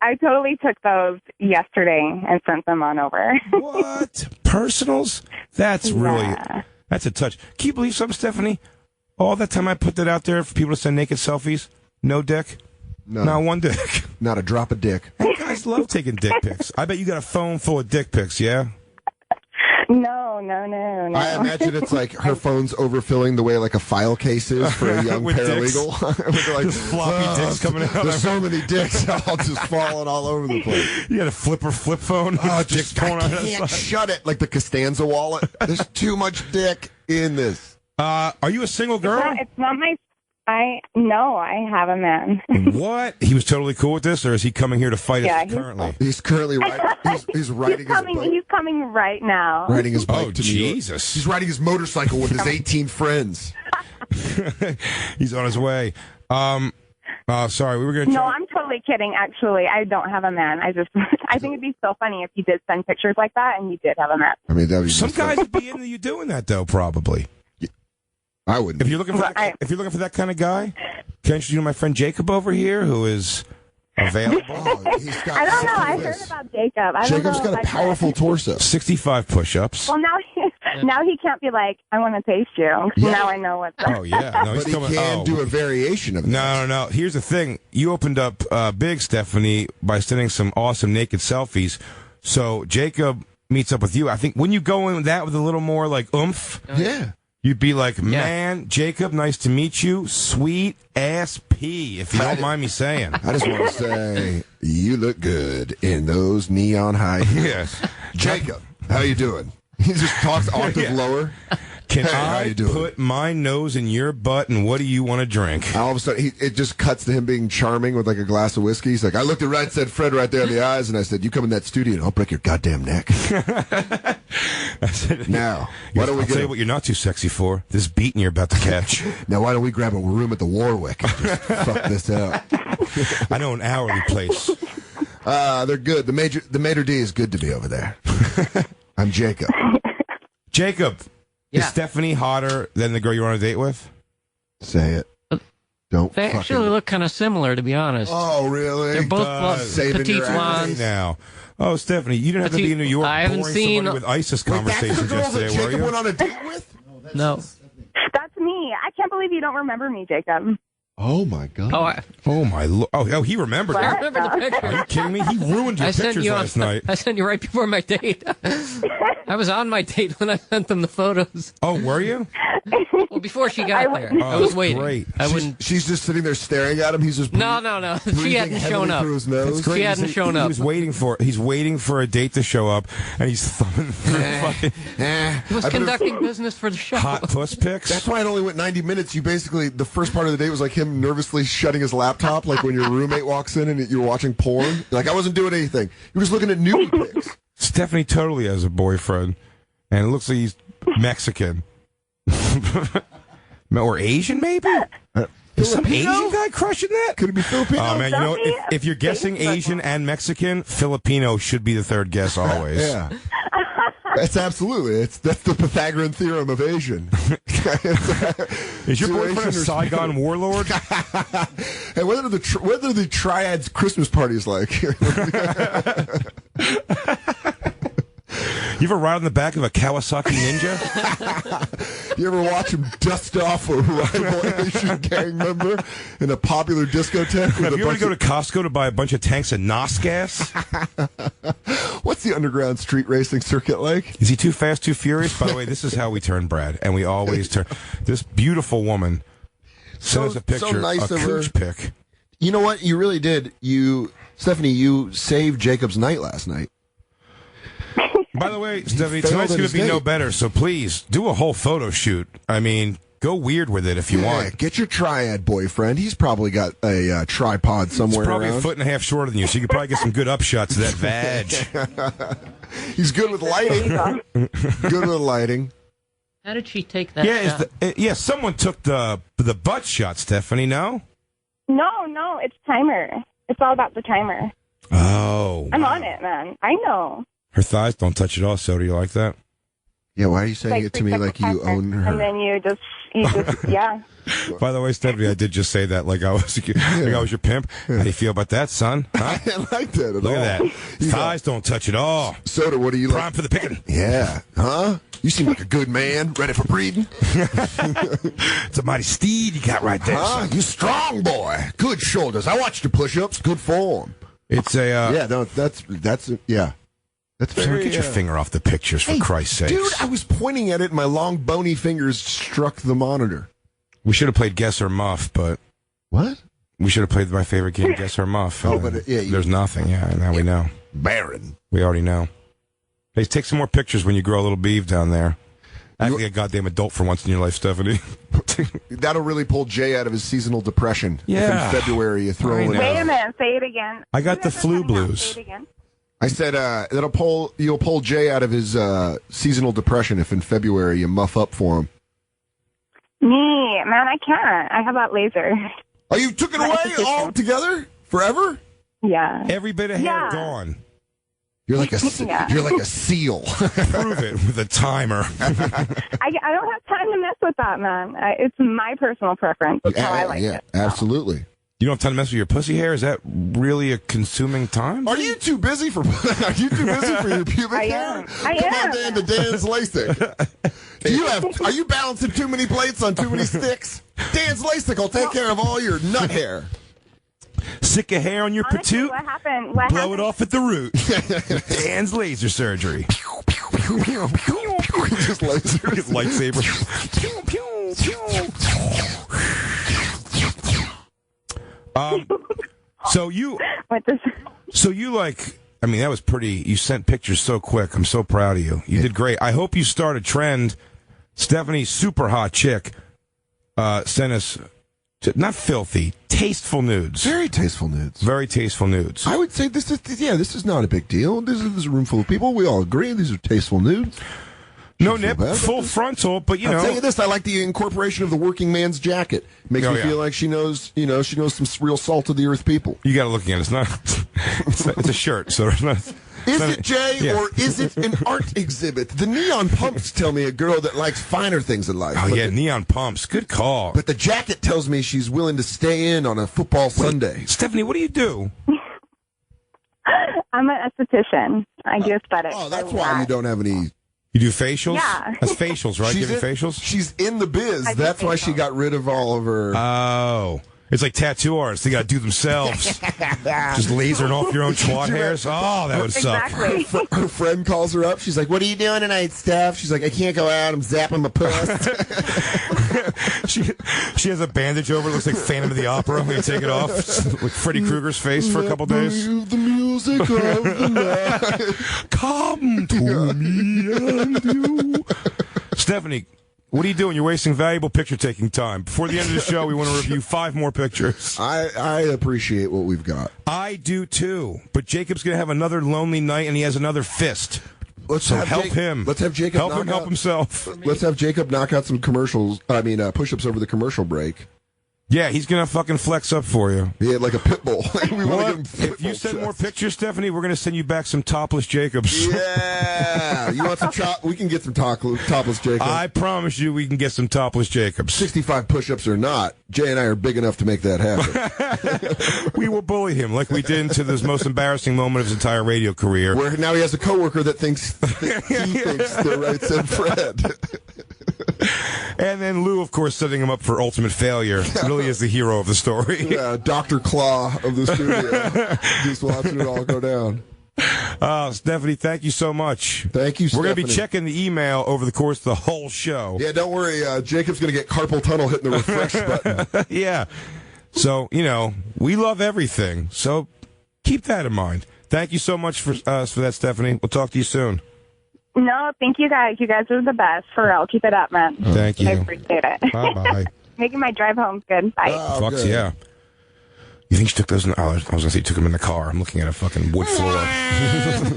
I totally took those yesterday and sent them on over. What? Personals? That's really, Yeah. that's a touch. Can you believe something, Stephanie? All that time I put that out there for people to send naked selfies, no dick? No, Not one dick. not a drop of dick. You guys love taking dick pics. I bet you got a phone full of dick pics, yeah? No. I imagine it's like her phone's overfilling the way like a file case is for a young With paralegal. With like Just floppy dicks coming out. There's so many dicks all just falling all over the place. You got a flip phone. Oh, Dicks just pouring I out of the can't side. shut it like the Costanza wallet. There's too much dick in this. Are you a single girl? It's not my. No, I have a man. What? He was totally cool with this, or is he coming here to fight Yeah, us currently? He's currently he's riding He's coming right now. riding his bike Oh, to New York. Jesus. He's riding his motorcycle with his 18 friends. He's on his way. Sorry, we were going to No, I'm totally kidding. Actually, I don't have a man. I think it'd be so funny if you did send pictures like that and you did have a man. I mean, that'd be Some guys would be into you doing that, though, probably. I wouldn't. If you're looking for that kind of guy, can I introduce you to my friend Jacob over here, who is available? Oh, he's got I don't know. I syphilis. heard about Jacob. I don't Jacob's know got a if I- powerful torso. 65 push-ups. Well, now he can't be like, I want to taste you. 'Cause Yeah. Now I know what's Oh, yeah. No, he's But he coming. can do a variation of that. No. Here's the thing. You opened up big, Stephanie, by sending some awesome naked selfies. So Jacob meets up with you. I think when you go in with that with a little more like oomph, Yeah. you'd be like, man, Jacob, nice to meet you. Sweet ass pee, if you don't mind me saying. I just want to say, you look good in those neon high heels. Yeah. Jacob, how you doing? He just talks octave lower. Can Hey, how I you doing? put my nose in your butt and what do you want to drink? All of a sudden, it just cuts to him being charming with like a glass of whiskey. He's like, I looked at Fred right there in the eyes, and I said, you come in that studio and I'll break your goddamn neck. Now, why don't we I'll tell you what you're not too sexy for. This beating you're about to catch. Now, why don't we grab a room at the Warwick and just fuck this out? I know an hourly place. They're good. The Mater D is good to be over there. I'm Jacob. Jacob, Yeah. is Stephanie hotter than the girl you're on a date with? Say it. Don't. They actually look kind of similar, to be honest. Oh, really? They're both Saving petite your ass. blondes. Now. Oh, Stephanie, you didn't have to be in New York I haven't boring seen- somebody with ISIS Wait, that's conversations the girl that yesterday, were Jacob you? went on a date with? No. That's me. I can't believe you don't remember me, Jacob. Oh my God. Oh my lord! Oh, he remembered. I it. remember the picture. Are you kidding me? He ruined your I sent pictures you last night. I sent you right before my date. I was on my date when I sent them the photos. Oh, were you? Well, before she got there, I Oh, was waiting. great. I wouldn't. She's just sitting there staring at him. He's just No. She breathing hadn't shown heavily up. through his nose. She hadn't shown up. He's waiting for a date to show up, and he's thumbing through fucking He was conducting business for the show. hot puss pics. That's why it only went 90 minutes. You basically, the first part of the date was like him nervously shutting his laptop, like when your roommate walks in and you're watching porn. You're like, I wasn't doing anything. You were just looking at nudie pics. Stephanie totally has a boyfriend, and it looks like he's Mexican. Or Asian, maybe? Is some Asian guy crushing that? Could it be Filipino? Oh, man, you know, if you're guessing Asian and Mexican, Filipino should be the third guess always. Yeah. That's absolutely. That's the Pythagorean theorem of Asian. Is your Two boyfriend a Asian or Saigon warlord? Hey, what are the triads Christmas parties like? You ever ride on the back of a Kawasaki Ninja? You ever watch him dust off a rival Asian gang member in a popular discotheque? Have you ever go to Costco to buy a bunch of tanks of NOS gas? What's the underground street racing circuit like? Is he too fast, too furious? By the way, this is how we turn Brad, and we always turn. This beautiful woman sends a picture, nice a of her. cooch pic. You know what? You really did. Stephanie, you saved Jacob's night last night. By the way, Stephanie, failed tonight's at going his to be no date. better, so please do a whole photo shoot. I mean, go weird with it if you want. Get your triad boyfriend. He's probably got a tripod somewhere He's probably around. a foot and a half shorter than you, so you could probably get some good upshots of that vag. He's good with lighting. Good with lighting. How did she take that shot? Yeah, someone took the butt shot, Stephanie, no? No, it's timer. It's all about the timer. Oh. I'm on it, man. I know. Her thighs don't touch at all, Soder. You like that? Yeah, why are you saying it to me like you own her? And then you just yeah. By the way, Stephanie, I did just say that like I was your pimp. How do you feel about that, son? Huh? I didn't like that at all. Look at that. Thighs don't touch at all. Soda, what do you Prime like? for the picking. Yeah. Huh? You seem like a good man, ready for breeding. It's a mighty steed you got right there, Huh? son. You strong boy. Good shoulders. I watched your push-ups. Good form. It's a... Yeah, no, that's yeah. That's Soder, very... get your finger off the pictures, for Christ's sake. Dude, I was pointing at it and my long bony fingers struck the monitor. We should have played Guess or Muff, but... What? We should have played my favorite game, Guess or Muff. Oh, but, yeah, there's nothing. Yeah, now we know. Baron. We already know. Hey, take some more pictures when you grow a little beef down there. Act like a goddamn adult for once in your life, Stephanie. That'll really pull Jay out of his seasonal depression. Yeah. If in February you throw in... Wait a minute. Say it again. I got the flu blues. Say it again. I said you'll pull Jay out of his seasonal depression if in February you muff up for him. Me, man, I can't. I have that laser. Oh, you took it away altogether? Forever? Yeah. Every bit of hair Yeah. gone. You're like a Yeah. you're like a seal. Prove it with a timer. I don't have time to mess with that, man. It's my personal preference. That's how I like it. Absolutely. You don't have time to mess with your pussy hair? Is that really a consuming time? Are you too busy for your pubic hair? I Come am. on down to Dan's LASIK. Are you balancing too many plates on too many sticks? Dan's LASIK will take care of all your nut hair. Sick of hair on your Honestly, patoot? what happened? Blow it off at the root. Dan's laser surgery. Just lasers. Lightsaber. So you like, I mean, that was pretty, you sent pictures so quick. I'm so proud of you. You did great. I hope you start a trend. Stephanie, super hot chick, sent us Not filthy, tasteful nudes. Very tasteful nudes. Very tasteful nudes. I would say this is not a big deal. This is a room full of people. We all agree these are tasteful nudes. No nip, full frontal, but I'll tell you this, I like the incorporation of the working man's jacket. Makes me feel like she knows some real salt of the earth people. You got to look at it. It's not. It's a shirt, so it's not. Is it, Jay, or is it an art exhibit? The neon pumps tell me a girl that likes finer things in life. Oh, yeah, neon pumps. Good call. But the jacket tells me she's willing to stay in on a football Sunday. Stephanie, what do you do? I'm an esthetician. I do aesthetics. Oh, that's why you don't have any... You do facials? Yeah. That's facials, right? Giving facials? She's in the biz. That's why she got rid of all of her... Oh. It's like tattoo artists. They got to do themselves. Just lasering off your own twat hairs. Oh, that would suck. Her friend calls her up. She's like, "What are you doing tonight, Steph?" She's like, "I can't go out. I'm zapping my puss." she has a bandage over. It looks like Phantom of the Opera when you take it off. With Freddy Krueger's face for a couple days. The music of the night. Come to me and you. Stephanie, what are you doing? You're wasting valuable picture-taking time. Before the end of the show, we want to review 5 more pictures. I appreciate what we've got. I do, too. But Jacob's going to have another lonely night, and he has another fist. Let's help him. Let's have Jacob help himself. Let's have Jacob knock out some push-ups over the commercial break. Yeah, he's going to fucking flex up for you. Yeah, like a pit bull. If you send more pictures, Stephanie, we're going to send you back some topless Jacobs. Yeah. You want some we can get some topless Jacobs. I promise you we can get some topless Jacobs. 65 push-ups or not, Jay and I are big enough to make that happen. We will bully him like we did into this most embarrassing moment of his entire radio career. Where now he has a coworker that thinks he thinks the right said Fred. And then Lou, of course, setting him up for ultimate failure. Really is the hero of the story. Yeah, Dr. Claw of the studio. Just watching it all go down. Stephanie, thank you so much. Thank you, Stephanie. We're going to be checking the email over the course of the whole show. Yeah, don't worry. Jacob's going to get carpal tunnel hitting the refresh button. Yeah. So, we love everything. So keep that in mind. Thank you so much for that, Stephanie. We'll talk to you soon. No, thank you guys. You guys are the best. For real. Keep it up, man. Thank you. I appreciate it. Bye-bye. Making my drive home good. Bye. Fucks, yeah. You think she took those? I was going to say you took them in the car. I'm looking at a fucking wood floor.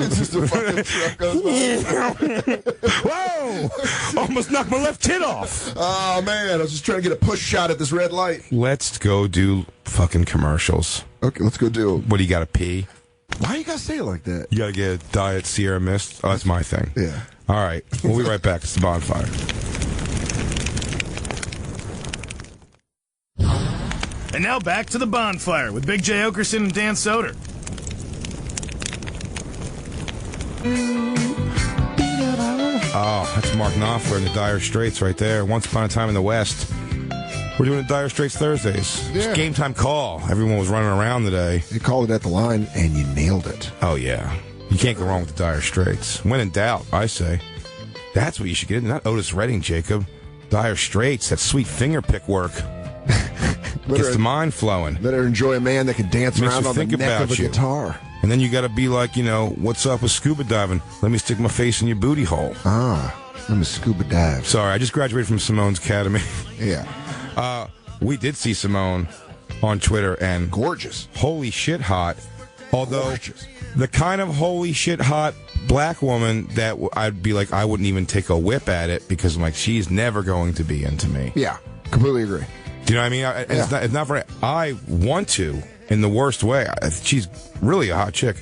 Just a fucking truck goes by. Whoa! Almost knocked my left tit off. Oh, man. I was just trying to get a push shot at this red light. Let's go do fucking commercials. Okay, let's go do it. What, do you got to pee? Why you got to say it like that? You got to get a Diet Sierra Mist? Oh, that's my thing. Yeah. All right. We'll be right back. It's the Bonfire. And now back to the Bonfire with Big J. Oakerson and Dan Soder. Oh, that's Mark Knopfler in the Dire Straits right there. Once Upon a Time in the West. We're doing the Dire Straits Thursdays. Yeah. It's game time call. Everyone was running around today. You called it at the line, and you nailed it. Oh, yeah. You can't go wrong with the Dire Straits. When in doubt, I say. That's what you should get into. Not Otis Redding, Jacob. Dire Straits. That sweet finger pick work. Gets the mind flowing. Better enjoy a man that can dance Makes around you on the think neck about of a you. guitar. And then you got to be like, what's up with scuba diving? Let me stick my face in your booty hole. I'm a scuba dive. Sorry, I just graduated from Simone's Academy. Yeah. We did see Simone on Twitter, and gorgeous. Holy shit hot. Although Gorgeous. The kind of holy shit hot black woman that I'd be like, I wouldn't even take a whip at it because I'm like, she's never going to be into me. Yeah, completely agree. Do you know what I mean? It's not for I want to in the worst way. She's really a hot chick,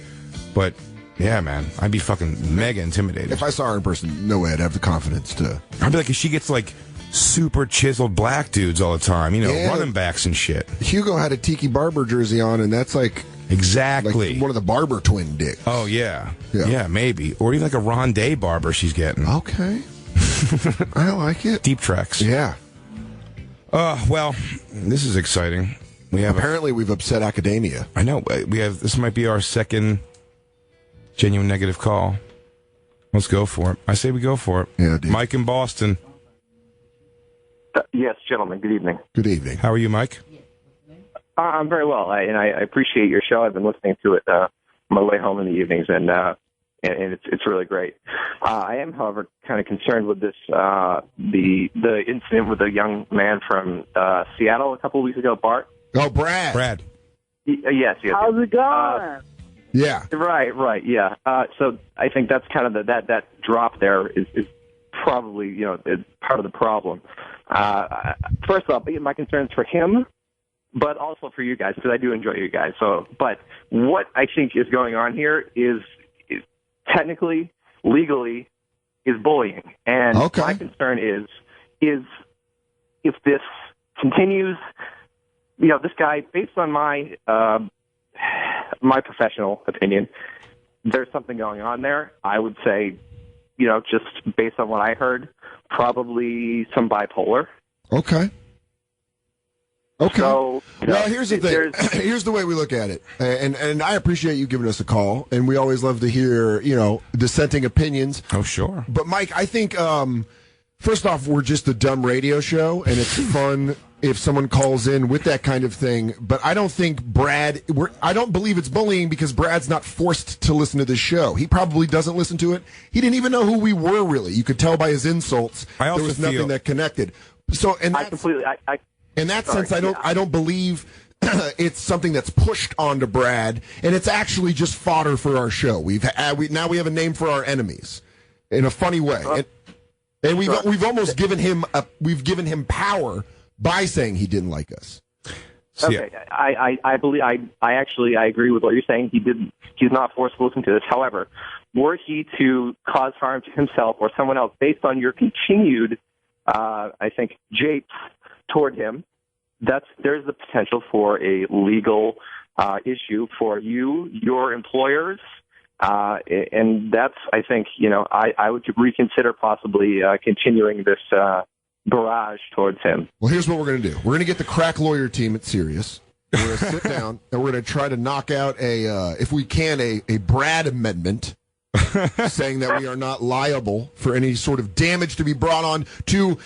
but yeah, man, I'd be fucking mega intimidated. If I saw her in person, no way I'd have the confidence to. I'd be like, if she gets like super chiseled black dudes all the time, running backs and shit. Hugo had a Tiki Barber jersey on, and that's like exactly like one of the Barber twin dicks. Oh yeah, maybe, or even like a Rondé Barber she's getting. Okay, I like it. Deep tracks. Yeah. Well, this is exciting. Apparently we've upset academia. I know. This might be our second genuine negative call. Let's go for it. I say we go for it. Yeah, dude. Mike in Boston. Yes, gentlemen. Good evening. Good evening. How are you, Mike? I'm very well, I appreciate your show. I've been listening to it on my way home in the evenings, and and it's really great. I am, however, kind of concerned with this the incident with a young man from Seattle a couple of weeks ago, Bart. Oh, Brad. Yes. How's it going? Yeah. Right. Yeah. So I think that's kind of that drop there is probably is part of the problem. First off, my concerns for him, but also for you guys, because I do enjoy you guys. So, but what I think is going on here is technically, legally, is bullying, and my concern is if this continues. This guy, based on my my professional opinion, there's something going on there. I would say, just based on what I heard, probably some bipolar. Okay. So, well, here's the thing. Here's the way we look at it, and I appreciate you giving us a call, and we always love to hear dissenting opinions. Oh, sure. But Mike, I think first off, we're just a dumb radio show, and it's fun if someone calls in with that kind of thing. But I don't think I don't believe it's bullying because Brad's not forced to listen to this show. He probably doesn't listen to it. He didn't even know who we were, really. You could tell by his insults. There was nothing that connected. So, in that sense, I don't believe it's something that's pushed onto Brad, and it's actually just fodder for our show. Now we have a name for our enemies in a funny way, and we've almost given him power by saying he didn't like us. Okay, I believe I agree with what you're saying. He's not forced to listen to this. However, were he to cause harm to himself or someone else based on your continued, I think, japes toward him, there's the potential for a legal issue for you, your employers, and that's, I think, I would reconsider possibly continuing this barrage towards him. Well, here's what we're going to do. We're going to get the crack lawyer team at Sirius. We're going to sit down, and we're going to try to knock out if we can, a Brad amendment saying that we are not liable for any sort of damage to be brought on to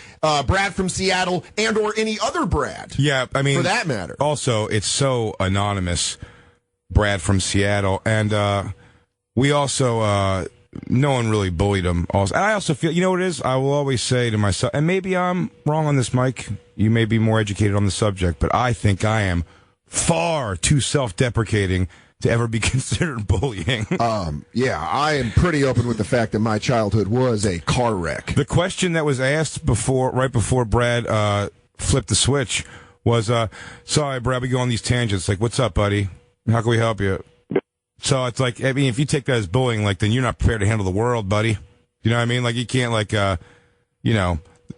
Brad from Seattle and or any other Brad. Yeah, I mean, for that matter. Also, it's so anonymous, Brad from Seattle, and we also no one really bullied him. Also, and I also feel, what it is? I will always say to myself, and maybe I'm wrong on this, Mike. You may be more educated on the subject, but I think I am far too self-deprecating to ever be considered bullying. Yeah, I am pretty open with the fact that my childhood was a car wreck. The question that was asked right before Brad flipped the switch was, sorry, Brad, we go on these tangents. Like, what's up, buddy? How can we help you? So it's like, I mean, if you take that as bullying, like, then you're not prepared to handle the world, buddy. You know what I mean? Like, you can't,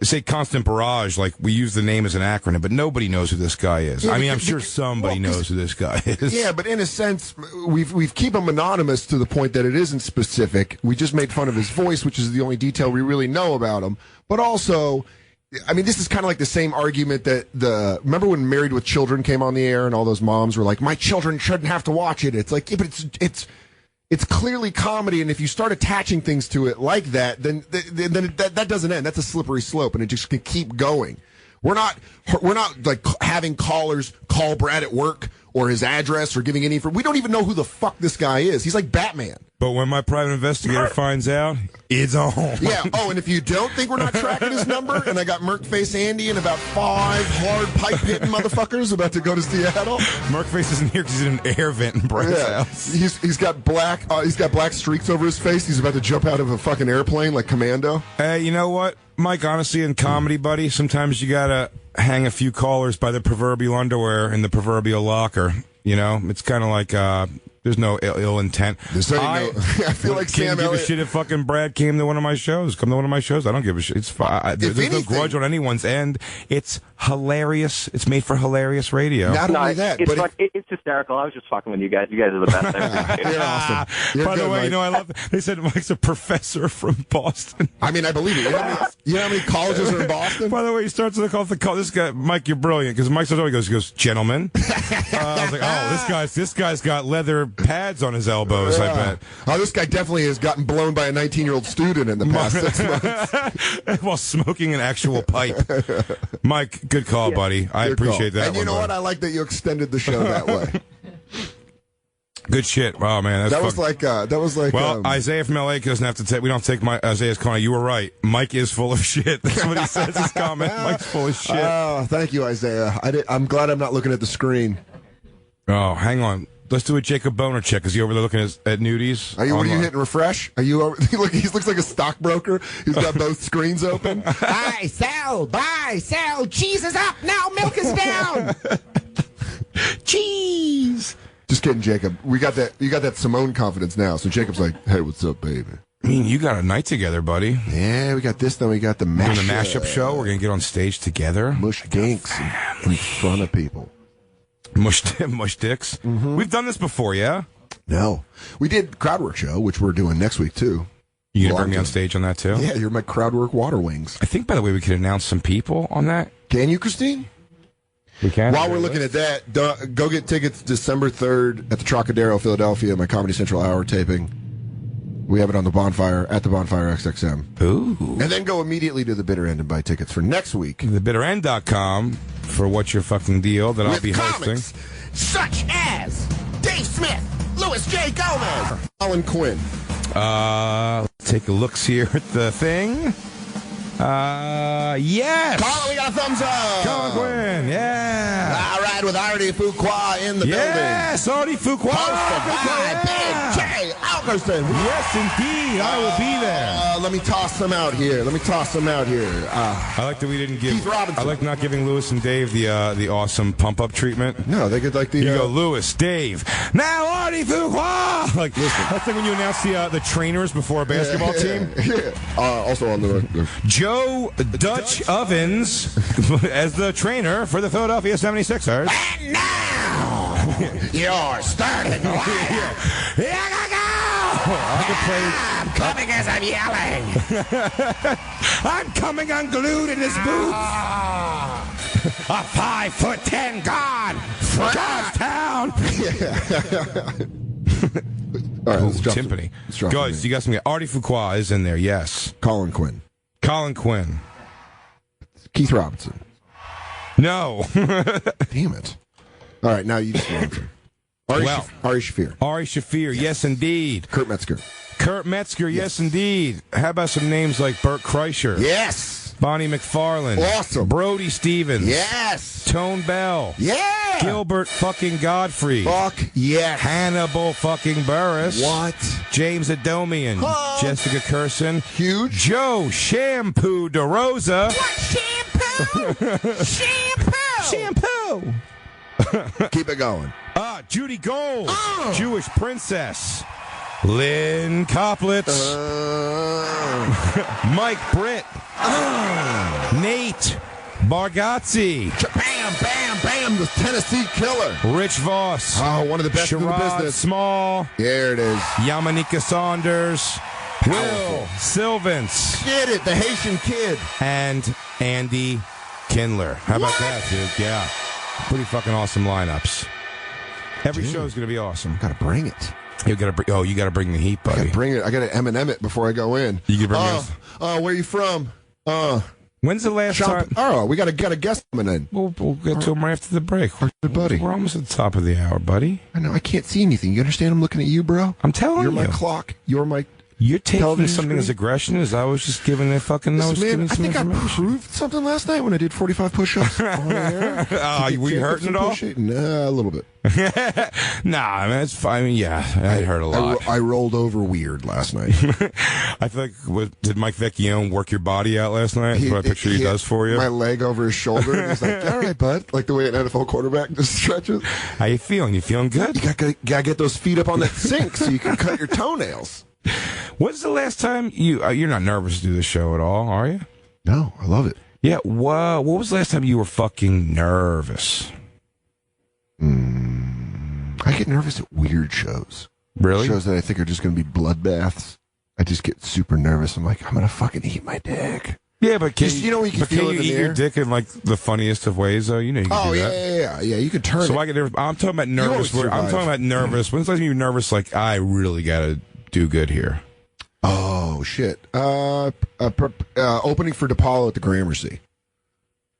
say Constant Barrage, like, we use the name as an acronym, but nobody knows who this guy is. Yeah, I mean, I'm sure somebody knows who this guy is. Yeah, but in a sense, we've keep him anonymous to the point that it isn't specific. We just made fun of his voice, which is the only detail we really know about him. But also, I mean, this is kind of like the same argument that remember when Married with Children came on the air and all those moms were like, my children shouldn't have to watch it. It's like, yeah, but it's clearly comedy, and if you start attaching things to it like that, then that doesn't end. That's a slippery slope, and it just can keep going. We're not like having callers call Brad at work or his address or giving any. We don't even know who the fuck this guy is. He's like Batman. But when my private investigator finds out, it's on. Yeah. Oh, and if you don't think we're not tracking his number, and I got Merkface Andy and about 5 hard pipe hitting motherfuckers about to go to Seattle. Merkface isn't here because he's in an air vent in Brad's house. He's got black streaks over his face. He's about to jump out of a fucking airplane like Commando. Hey, you know what, Mike? Honestly, in comedy, buddy, sometimes you gotta hang a few callers by the proverbial underwear in the proverbial locker. It's kind of like there's no ill intent. I feel like Sam give Elliott. a shit if fucking Brad came to one of my shows. Come to one of my shows. I don't give a shit. It's fine. There's no grudge on anyone's end. It's hilarious. It's made for hilarious radio. Not only that, but it's hysterical. I was just fucking with you guys. You guys are the best. You're awesome. By the way, I love. They said Mike's a professor from Boston. I mean, I believe it. You know how many colleges are in Boston? By the way, he starts with the call. This guy, Mike, you're brilliant, because Mike starts he goes, gentlemen. I was like, oh, this guy's got leather pads on his elbows. I bet. Oh, this guy definitely has gotten blown by a 19-year-old student in the past 6 months while smoking an actual pipe. Mike, good call, buddy. I appreciate that. And you know what? I like that you extended the show that way. Good shit. Oh man, that was like. Well, Isaiah from LA doesn't have to take. We don't take Isaiah's comment. You were right. Mike is full of shit. That's what he says. His comment. Mike's full of shit. Oh, thank you, Isaiah. I'm glad I'm not looking at the screen. Oh, hang on. Let's do a Jacob Boner check. Is he over there looking at nudies? Are you hitting refresh? Are you over? He looks like a stockbroker. He's got both screens open. Buy, sell. Cheese is up now. Milk is down. Cheese. Just kidding, Jacob. You got that Simone confidence now. So Jacob's like, "Hey, what's up, baby?" I mean, you got a night together, buddy. Yeah, we got this. Then we got the mashup show. We're gonna get on stage together. Mush dinks in front of people. Mush dicks. Mm-hmm. We've done this before, yeah. No, we did crowdwork show, which we're doing next week too. You gonna bring me on stage on that too? Yeah, you're my crowdwork water wings. I think, by the way, we could announce some people on that. Can you, Christine? We can. While we're looking at that, go get tickets December 3rd at the Trocadero, Philadelphia, my Comedy Central Hour taping. We have it on the Bonfire, at the Bonfire XXM. Ooh. And then go immediately to the Bitter End and buy tickets for next week. TheBitterEnd.com for What's Your Fucking Deal that I'll be hosting. Such as Dave Smith, Louis J. Gomez, Colin Quinn. Let's take a look here at the thing. Yes! Colin, we got a thumbs up! Colin Quinn, yeah! All right, with Artie Fuqua in the building. Yes, Artie Fuqua! Hosted by Big J. Oakerson. Yes, indeed, I will be there. Let me toss some out here. I like that we didn't give... Keith Robinson. I like not giving Lewis and Dave the awesome pump-up treatment. No, they get like the... You go, Lewis, Dave, now Artie Fuqua! Like, listen, that's like when you announce the trainers before a basketball team. Yeah. Also on the... Joe Dutch Ovens as the trainer for the Philadelphia 76ers. And now, you're starting the lineup. I'm coming as I'm yelling. I'm coming unglued in his boots. A 5'10" God from Godstown. All right, let's drop timpani. Some, guys, you got some. Artie Fuqua is in there. Yes. Colin Quinn. Keith Robinson. No. Damn it. All right, now you just answer. Ari Shaffir. Ari Shaffir, yes, indeed. Kurt Metzger, yes, indeed. How about some names like Bert Kreischer? Yes. Bonnie McFarlane. Awesome. Brody Stevens. Yes. Tone Bell. Yeah. Gilbert fucking Godfrey. Fuck yes. Hannibal fucking Burris. What? James Adomian. Jessica Curson. Huge. Joe Shampoo DeRosa. What shampoo? Keep it going. Judy Gold. Jewish Princess. Lynn Koplitz. Mike Britt. Nate Bargatze. Bam, bam, bam, the Tennessee Killer. Rich Voss. Oh, one of the best in the business. Small. There it is. Yamanika Saunders. Will Sylvans. Get it, the Haitian kid. And Andy Kindler. How about that, dude? Yeah. Pretty fucking awesome lineups. Every show's going to be awesome. Gotta bring it. You gotta bring the heat, buddy. I gotta bring it. I gotta M&M it before I go in. You can bring where are you from? When's the last time? Oh, we got a guest coming in. We'll get to him right after the break. Good buddy. We're almost at the top of the hour, buddy. I know. I can't see anything. You understand? I'm looking at you, bro. I'm telling you. You're my clock. You're my. You're taking television something screen? as aggression as I was just giving a fucking nose. Man, I think I proved something last night when I did 45 push-ups on air. Were you hurting at all? Nah, a little bit. Nah, man, it's fine. I mean, yeah, it hurt a lot. I rolled over weird last night. I feel like, did Mike Vecchione work your body out last night? That's what I picture he does for you. My leg over his shoulder. And he's like, all right, bud. Like the way an NFL quarterback just stretches. How you feeling? You feeling good? You gotta get those feet up on that sink so you can cut your toenails. When's the last time you're not nervous to do the show at all, are you? No, I love it. Yeah, what was the last time you were fucking nervous? I get nervous at weird shows. Really? Shows that I think are just going to be bloodbaths. I just get super nervous. I'm like, I'm going to fucking eat my dick. Yeah, but can you know when you can feel it in eat the your air? dick in like the funniest of ways, though? You know you can do that. Yeah. You can turn it. So I get nervous. I'm talking about nervous. always I'm talking about nervous. When's the last time you were nervous? Like, I really got to do good here. Oh, shit. Opening for DePaulo at the Gramercy.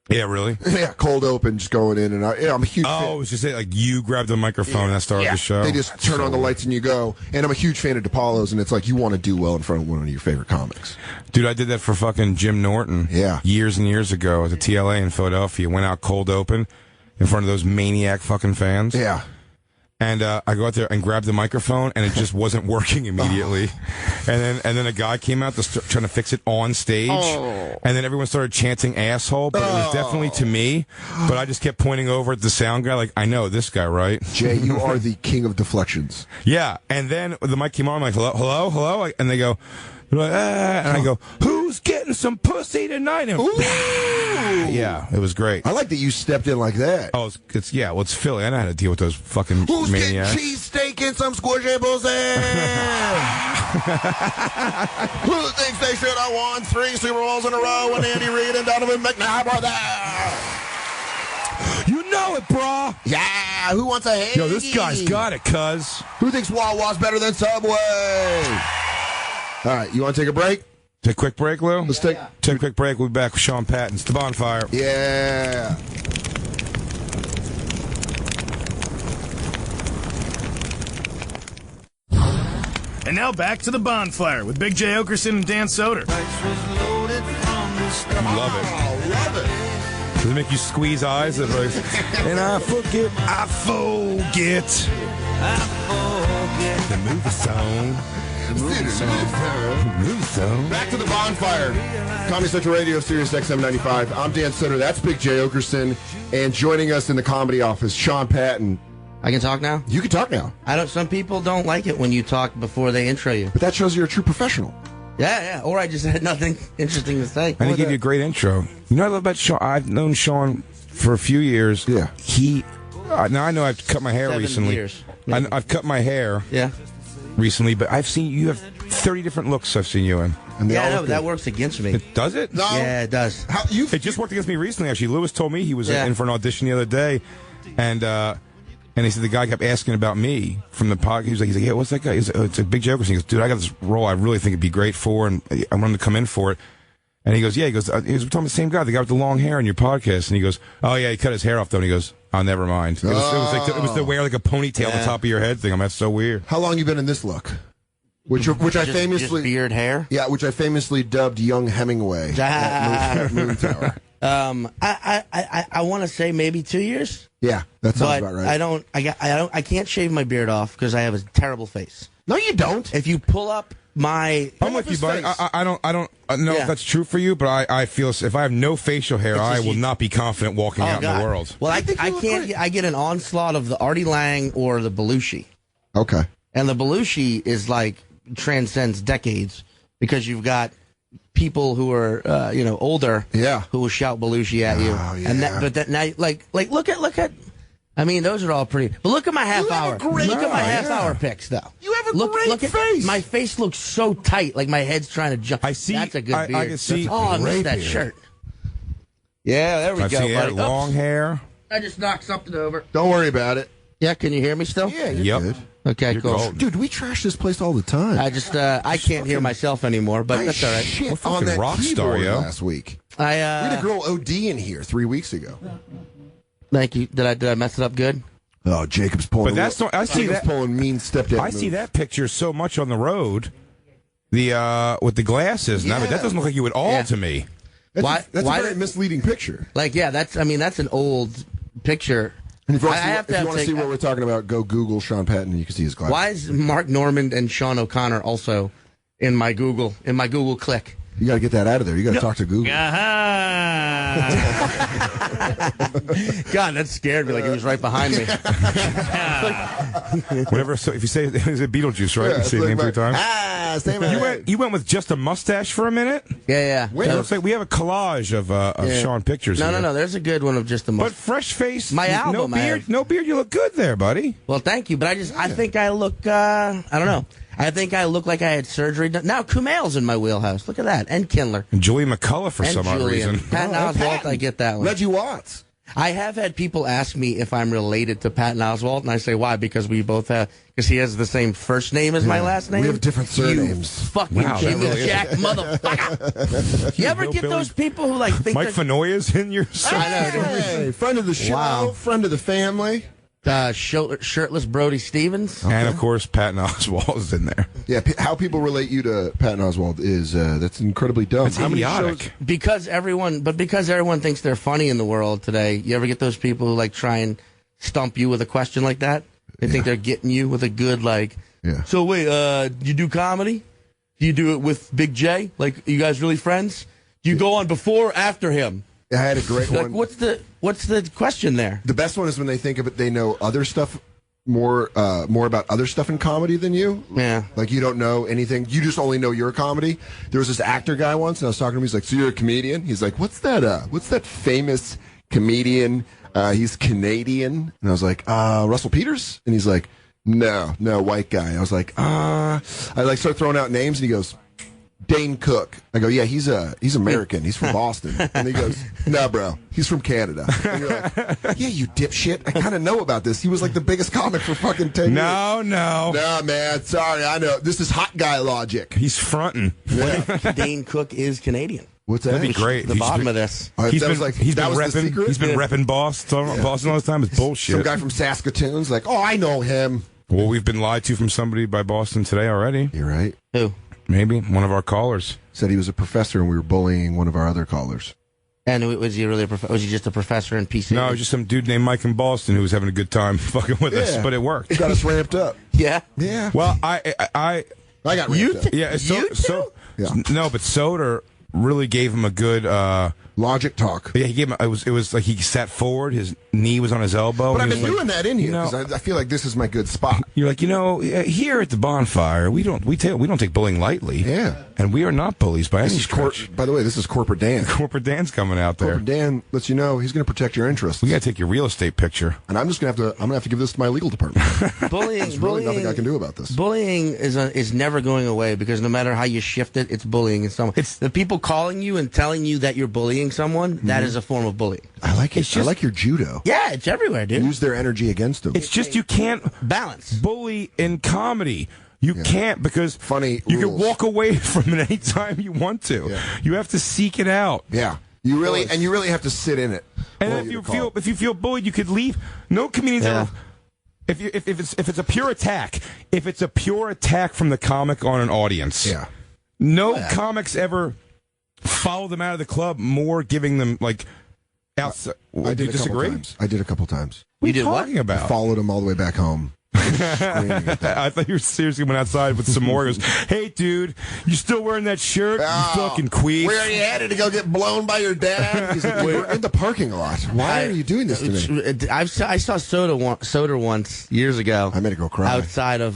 Yeah, really? Yeah, cold open, just going in, and I'm a huge fan. Oh, it was just like you grabbed the microphone and that started the show. They just turn on the lights and you go. And I'm a huge fan of DePaulo's, and it's like you want to do well in front of one of your favorite comics. Dude, I did that for fucking Jim Norton. Yeah. Years and years ago at the TLA in Philadelphia. Went out cold open in front of those maniac fucking fans. Yeah. And I go out there and grab the microphone, and it just wasn't working immediately. And then a guy came out trying to fix it on stage, and then everyone started chanting "asshole," but it was definitely to me. But I just kept pointing over at the sound guy, like, I know this guy, right? Jay, you are the king of deflections. Yeah. And then the mic came on, I'm like, hello, hello, hello, and they go. They're like, and I go, who's getting some pussy tonight? And yeah, it was great. I like that you stepped in like that. Oh, it's Philly. I know how to deal with those fucking Who's maniacs. getting cheesesteak and some squishy pussy? Who thinks they should have won 3 Super Bowls in a row when Andy Reid and Donovan McNabb were there? You know it, brah. Yeah, who wants a Hagie? Yo, this guy's got it, cuz. Who thinks Wawa's better than Subway? All right, you want to take a break? Take a quick break, Lou? Let's take a quick break. We'll be back with Sean Patton. It's the Bonfire. Yeah. And now back to the Bonfire with Big J. Oakerson and Dan Soder. Love it. Oh, love it. Does it make you squeeze eyes? And I forget. The movie song. Back to the Bonfire. Comedy Central Radio, Sirius XM 95. I'm Dan Soder. That's Big J. Oakerson. And joining us in the comedy office, Sean Patton. I can talk now? You can talk now. Some people don't like it when you talk before they intro you. But that shows you're a true professional. Yeah. Or I just had nothing interesting to say. And he gave you a great intro. You know what I love about Sean? I've known Sean for a few years. Yeah. Now I know I've cut my hair 7 recently. years. I've cut my hair. Yeah. Recently, but I've seen you have 30 different looks I've seen you in. And I know, that works against me. Does it? No. Yeah, it does. It just worked against me recently, actually. Lewis told me he was in for an audition the other day, and he said the guy kept asking about me from the podcast. He's like, yeah, what's that guy? It's a Big J. Oakerson. He goes, dude, I got this role I really think it'd be great for, and I want him to come in for it. And he goes, yeah, we're talking about the same guy, the guy with the long hair in your podcast. And he goes, oh, yeah, he cut his hair off, though. And he goes, oh, never mind. It was the wear like a ponytail on the top of your head thing. That's so weird. How long you been in this look? Which I famously just beard hair. Yeah, which I famously dubbed Young Hemingway at Moon Tower. I want to say maybe 2 years. Yeah, that sounds about right. I can't shave my beard off because I have a terrible face. No, you don't. If you pull up my, I'm with you, buddy. I don't know if that's true for you, but I feel if I have no facial hair, I will not be confident walking out in the world. Well, I can't. I get an onslaught of the Artie Lang or the Belushi. Okay. And the Belushi is like transcends decades because you've got people who are older, who will shout Belushi at you. Oh, yeah. And now like look at. I mean, those are all pretty. But look at my half hour. Look at my half hour pics, though. You have a great face. My face looks so tight, like my head's trying to jump. I see. That's a good beard. I can see. I missed that shirt. Yeah, there we go, buddy. Long hair. I just knocked something over. Don't worry about it. Yeah, can you hear me still? Yeah, you're good. Okay, You're cool. golden. Dude, we trash this place all the time. I can't hear myself anymore, but that's all right. Shit We're on that rock star, keyboard yo. last week. We We had a girl OD in here 3 weeks ago. Thank you. Did I mess it up good? Oh, Jacob's pulling. But that's not. I see Jacob's that. pulling mean stepdad. I see that picture so much on the road. With the glasses, and that doesn't look like you at all to me. That's a very misleading picture. Like, yeah, that's an old picture. And if you want to see what we're talking about, go Google Sean Patton and you can see his glasses. Why is Mark Normand and Sean O'Connor also in my Google click? You got to get that out of there. You got to talk to Google. God, that scared me. Like he was right behind me. If you say is it Beetlejuice, right? Yeah, you say the name 3 times. You went with just a mustache for a minute. Yeah. Wait, looks like we have a collage of Sean pictures. No. There's a good one of just a mustache. But fresh face. My album. No beard. You look good there, buddy. Well, thank you. But I think I look. I don't know. I think I look like I had surgery done. Now Kumail's in my wheelhouse. Look at that. And Kindler. And Julie McCullough for and some odd Julian. reason. Patton Oswalt, I get that one. Reggie Watts. I have had people ask me if I'm related to Patton Oswalt, and I say why? Because we both have, because he has the same first name as my last name. We have different surnames. You fucking Jimmy Jack motherfucker. You ever get those people who like think Mike Fenoya's in your Hey, friend of the show, friend of the family. Shirtless Brody Stevens, and of course Patton Oswalt is in there. Yeah, how people relate you to Patton Oswalt is that's incredibly dumb. It's idiotic. Because everyone thinks they're funny in the world today. You ever get those people who like try and stump you with a question like that? They think they're getting you with a good like. Yeah. So wait, do you do comedy? Do you do it with Big J? Like, are you guys really friends? Do you go on before or after him? I had a great one. Like, what's the question there? The best one is when they think of it, they know other stuff more about other stuff in comedy than you. Yeah. Like you don't know anything. You just only know your comedy. There was this actor guy once, and I was talking to him. He's like, "So you're a comedian?" He's like, "What's that famous comedian? He's Canadian." And I was like, "Russell Peters?" And he's like, No, white guy. I was like, I like start throwing out names, and he goes, Dane Cook. I go, yeah, he's American. He's from Boston. And he goes, no, bro, he's from Canada. And you're like, yeah, you dipshit. I kind of know about this. He was like the biggest comic for fucking 10 years. No. No, man. Sorry, I know. This is hot guy logic. He's fronting. Yeah. Dane Cook is Canadian. What's that? That'd be great. The bottom of this. He's been repping Boston all this time. It's bullshit. Some guy from Saskatoon's like, oh, I know him. Well, we've been lied to from somebody by Boston today already. You're right. Who? Maybe one of our callers said he was a professor and we were bullying one of our other callers. And was he really was he just a professor in PC? No, just some dude named Mike in Boston who was having a good time fucking with us, but it worked. He got us ramped up. Yeah. Well, I got ramped up. Yeah, no, but Soder really gave him a good logic talk. Yeah, he gave him. It was like he sat forward, his knee was on his elbow. But I've been doing that in here because I feel like this is my good spot. You're like, here at the Bonfire, we don't take bullying lightly. Yeah, and we are not bullies by any stretch. By the way, this is Corporate Dan. Corporate Dan's coming out there. Corporate Dan lets you know he's going to protect your interests. We got to take your real estate picture, and I'm just going to have to give this to my legal department. There's really nothing I can do about this. Bullying is never going away because no matter how you shift it, it's bullying. It's the people calling you and telling you that you're bullying someone. That is a form of bullying. I like it. I like your judo. Yeah, it's everywhere, dude. Use their energy against them. It's just you can't balance bully in comedy. You can't because you can walk away from it anytime you want to. Yeah. You have to seek it out. Yeah. You really have to sit in it. And if you feel bullied, you could leave. No comedians ever. If it's a pure attack, if it's a pure attack from the comic on an audience, no comics ever follow them out of the club more, giving them like outside. I did disagree? I did a couple times. What are you talking about? I followed him all the way back home. I thought you were seriously went outside with some more. He goes, hey, dude, you still wearing that shirt? You fucking queef. Where are you headed to go get blown by your dad? He's like, we're in the parking lot. Why are you doing this to me? I saw Soder once years ago. I made it go cry. Outside of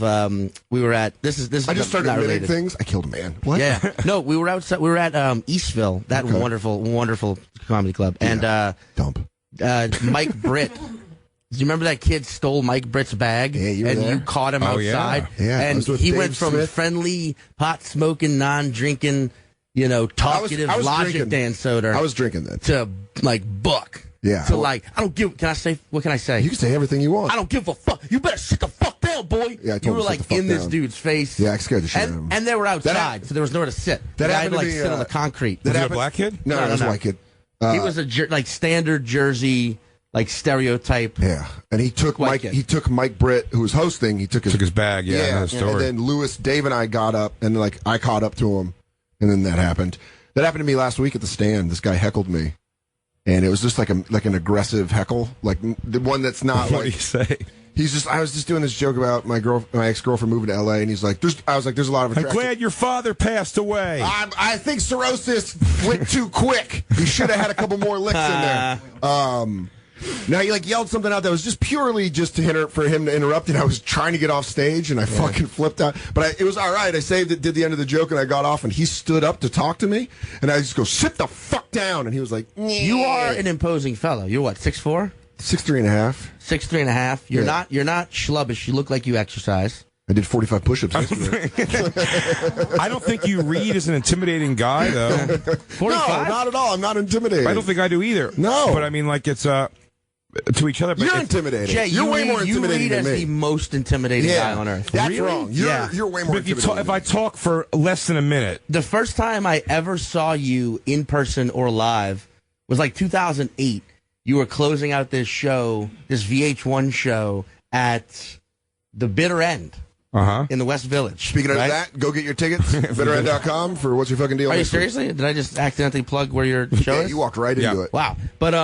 we were at this. I just started admitting things. I killed a man. What? Yeah. No, we were outside. We were at Eastville, that wonderful comedy club, and dump. Mike Britt. Do you remember that kid stole Mike Britt's bag? Yeah, you caught him outside. Yeah. And he went from friendly, pot smoking, non-drinking, talkative logic Dan Soder. I was drinking then. To like buck. Yeah. To like, I don't give. Can I say? What can I say? You can say everything you want. I don't give a fuck. You better sit the fuck down, boy. Yeah, I told you were him to sit like the fuck in this down. dude's face. Yeah, I scared the shit out of him. And they were outside, so there was nowhere to sit. That I had happened to to me, sit on the concrete. Was he a black kid? No, it was a white kid. He was a standard Jersey. Like stereotype. Yeah, and he took Mike Britt, who was hosting. He took his bag. Yeah, and then Dave and I got up, and I caught up to him, and then that happened. That happened to me last week at the stand. This guy heckled me, and it was just like an aggressive heckle, like the one that's not. What do you say? I was just doing this joke about my ex-girlfriend moving to L.A., and he's like, there's a lot of attraction. I'm glad your father passed away. I think cirrhosis went too quick. He should have had a couple more licks in there. Now he yelled something out that was just purely for him to interrupt, and I was trying to get off stage, and I fucking flipped out. But it was all right. I saved it, did the end of the joke, and I got off, and he stood up to talk to me, and I just go, sit the fuck down, and he was like, Nyeh. You are an imposing fellow. You're what, 6'4"? 6'3.5". 6'3.5". You're not schlubbish. You look like you exercise. I did 45 push-ups yesterday. I don't think you read as an intimidating guy, though. 45? No, not at all. I'm not intimidating. I don't think I do either. No. But I mean, it's to each other. But You're intimidating. Jay, you're way more intimidating than me. as the most intimidating guy on earth. That's Really? wrong. You're way more But intimidating. if I talk for less than a minute, The first time I ever saw you in person or live was like 2008. You were closing out this show, this VH1 show at the Bitter End in the West Village. Speaking of right? that, go get your tickets. Bitterend.com for What's Your Fucking Deal. Are you next week. seriously? Did I just accidentally plug where your show is? You walked right into it. Wow. But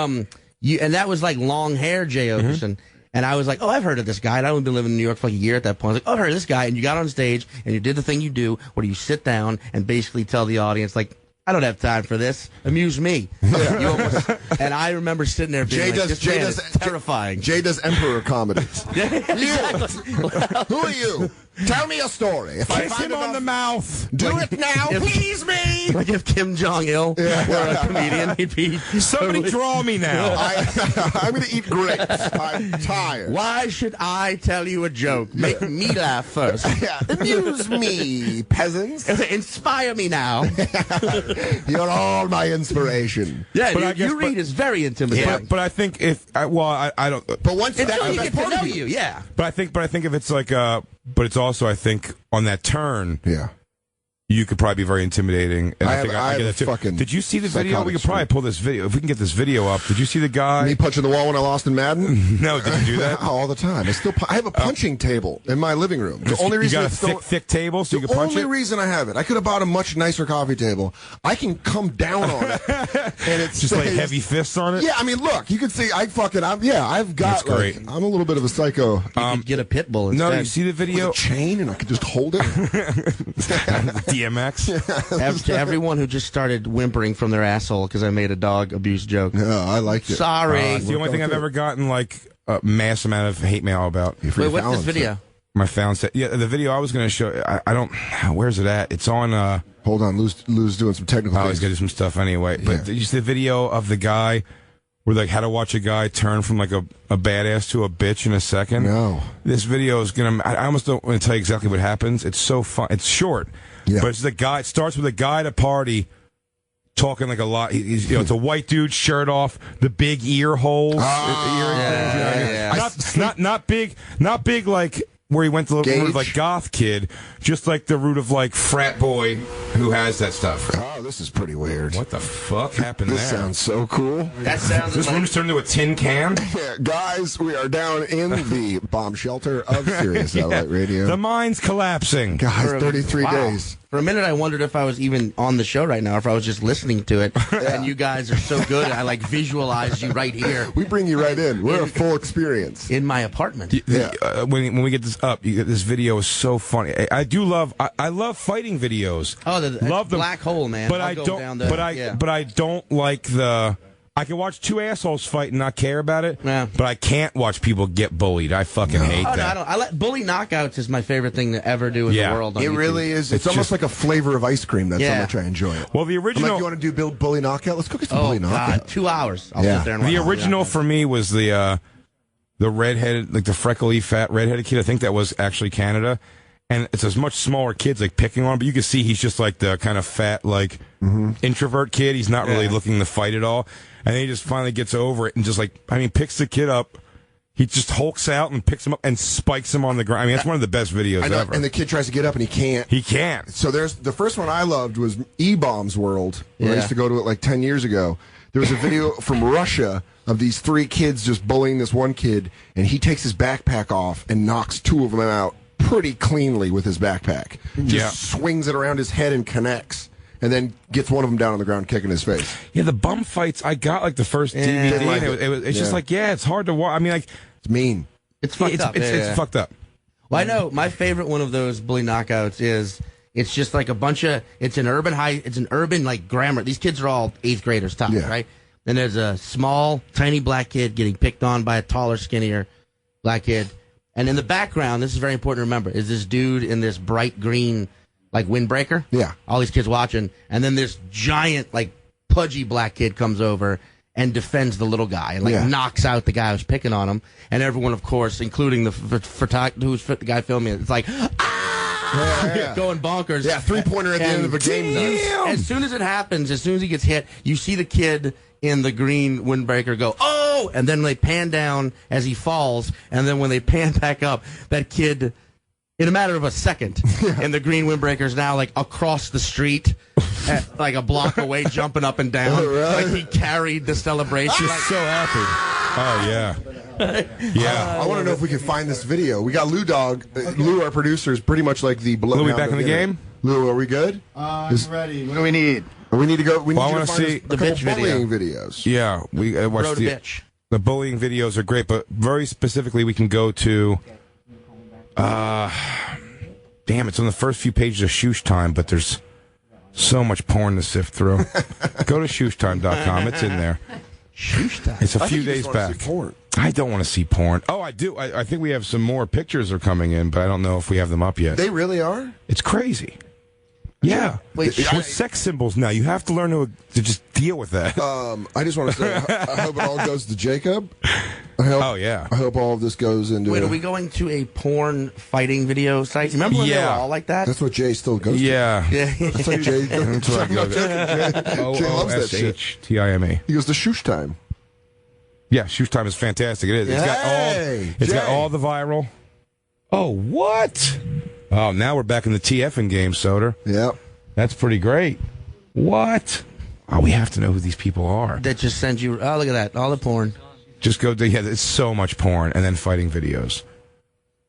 you and that was like long hair, Jay Oakerson. And I was like, oh, I've heard of this guy. And I'd only been living in New York for like a year at that point. I was like, oh, I've heard of this guy. And you got on stage and you did the thing you do where you sit down and basically tell the audience, like, I don't have time for this. Amuse me. You almost, and I remember sitting there being this man is terrifying. Jay does emperor comedies. Exactly. Who are you? Tell me a story. If I kiss find him on the mouth. do it now, please me. Like if Kim Jong-il were a comedian, he'd be... Somebody draw me now. I'm going to eat grapes. I'm tired. Why should I tell you a joke? Make me laugh first. Yeah, amuse me, peasants. Inspire me now. You're all my inspiration. Yeah, But I guess- you read is very intimidating. But I think I don't. But once Until you that's get to part of know you, yeah. But I think if it's like but it's also I think on that turn, yeah. you could probably be very intimidating. And I I think have get a that too. fucking Did you see the video? psychotic We could probably streak. pull this video if we can get this video up. Did you see the guy? Me punching the wall when I lost in Madden? No, did you do that? All the time. I have a punching table in my living room. The only you reason got a it's still, thick table so you the can punch only it. reason I have it, I could have bought a much nicer coffee table. I can come down on it, and it's Just like heavy fists on it. Yeah, I mean, look, you can see I've got That's great. like, I'm a little bit of a psycho. You could get a pit bull instead. No, you see the video? With a chain, and I could just hold it. DMX. To everyone who just started whimpering from their asshole because I made a dog abuse joke. No, I liked it. Sorry. It's the only thing I've ever gotten like a mass amount of hate mail about. Wait, what's this video? My found set. Yeah, the video I was going to show. I don't. Where's it at? It's on. Hold on, Lou's doing some technical I things. was going to do some stuff anyway. But Yeah. did you see the video of the guy where like how to watch a guy turn from like a badass to a bitch in a second? No. This video is gonna. I almost don't want to tell you exactly what happens. It's so fun. It's short. Yeah. But it's the guy. It starts with a guy at a party talking like a lot. He's, it's a white dude, shirt off, the big ear holes. Not big like where he went to the root of like goth kid, just like the root of like frat boy who has that stuff. Oh, this is pretty weird. What the fuck happened This there? sounds so cool. That sounds This room's turned into a tin can. Yeah, guys, we are down in the bomb shelter of Sirius Satellite Radio. The mine's collapsing. Guys, 33 days. For a minute, I wondered if I was even on the show right now, or if I was just listening to it. And you guys are so good. I like visualize you right here We bring you right in. We're a full experience. in my apartment. When we get this up, this video is so funny. I love fighting videos. Oh, the love them. black hole, man. But I'll I go don't. down the- yeah. But I don't like the. I can watch two assholes fight and not care about it. Yeah. But I can't watch people get bullied. I fucking hate Oh, no, that. I don't. I like bully knockouts is my favorite thing to ever do in the world. On It YouTube. really is. It's almost like a flavor of ice cream. That's Yeah. how much I enjoy it. Well, the I'm original. like, you want to do bully knockout? Let's go get some Oh bully knockout. God, 2 hours. I'll Yeah. sit there and watch The bully original knockout. for me was the redheaded, like the freckly, fat redheaded kid. I think that was actually Canada, and it's a much smaller kids like picking on him, but you can see he's just like the kind of fat, like introvert kid. He's not really looking to fight at all, and then he just finally gets over it and just picks the kid up. He just hulks out and picks him up and spikes him on the ground. I mean, that's one of the best videos I know, ever. and the kid tries to get up and he can't. He can't. So there's the first one I loved was E-Bombs World. Where I Yeah. used to go to it like 10 years ago. There was a video from Russia of these three kids just bullying this one kid, and he takes his backpack off and knocks two of them out pretty cleanly with his backpack. Just swings it around his head and connects, and then gets one of them down on the ground kicking his face. Yeah, the bum fights. I got like the first DVD. Didn't like and it. it's just like it's hard to watch. I mean, like It's mean. It's fucked up. It's fucked up. Well, I know my favorite one of those bully knockouts is it's just like a bunch of it's an urban like grammar. These kids are all 8th graders top, Yeah. right? Then there's a small, tiny black kid getting picked on by a taller, skinnier black kid. And in the background, this is very important to remember, is this dude in this bright green like windbreaker. Yeah. All these kids watching. And then this giant, like pudgy black kid comes over and defends the little guy and knocks out the guy who's picking on him. And everyone, of course, including the guy filming it, it's like, going bonkers. Yeah, 3-pointer at the end of a game. As soon as it happens, as soon as he gets hit, you see the kid in the green windbreaker go, oh, whoa! And then they pan down as he falls, and then when they pan back up, that kid, in a matter of a second, and the green windbreaker's now like across the street, like a block away, jumping up and down, like he carried the celebration. Just so happy. Oh yeah. Yeah. I want to know if we can find this video. We got Lou Dog. Lou, our producer, is pretty much like the Lou, we back in the game? Lou, are we good? I'm ready. What do we need? We need to go. We need Well, I to wanna find see us a couple bitch video. bullying videos. Yeah, we watched Road to bitch. the bullying videos are great, but very specifically, we can go to. Damn, it's on the first few pages of Shoosh Time, but there's so much porn to sift through. Go to shoosh.time.com. It's in there. Shoosh Time. It's a I few think you days just wanna back. see porn. I don't want to see porn. Oh, I do. I think we have some more pictures are coming in, but I don't know if we have them up yet. They really are? It's crazy. Yeah. Wait, with sex symbols now, you have to learn to just deal with that. I just want to say, I hope it all goes to Jacob. I hope, yeah. I hope all of this goes into. Wait, are we going to a porn fighting video site? Remember when they were all like that? That's what Jay still goes Yeah. to. Yeah. That's like Jay. That's what I go to. Jay loves that shit. OOSHTIME. He goes to Shoosh Time. Yeah, Shoosh Time is fantastic. It is. Hey, It's got Jay. all the viral. Oh, what? Oh, now we're back in the TFing game, Soder. Yep. That's pretty great. What? Oh, we have to know who these people are. That just sends you. Oh, look at that. All the porn. Just go to, yeah, it's so much porn and then fighting videos.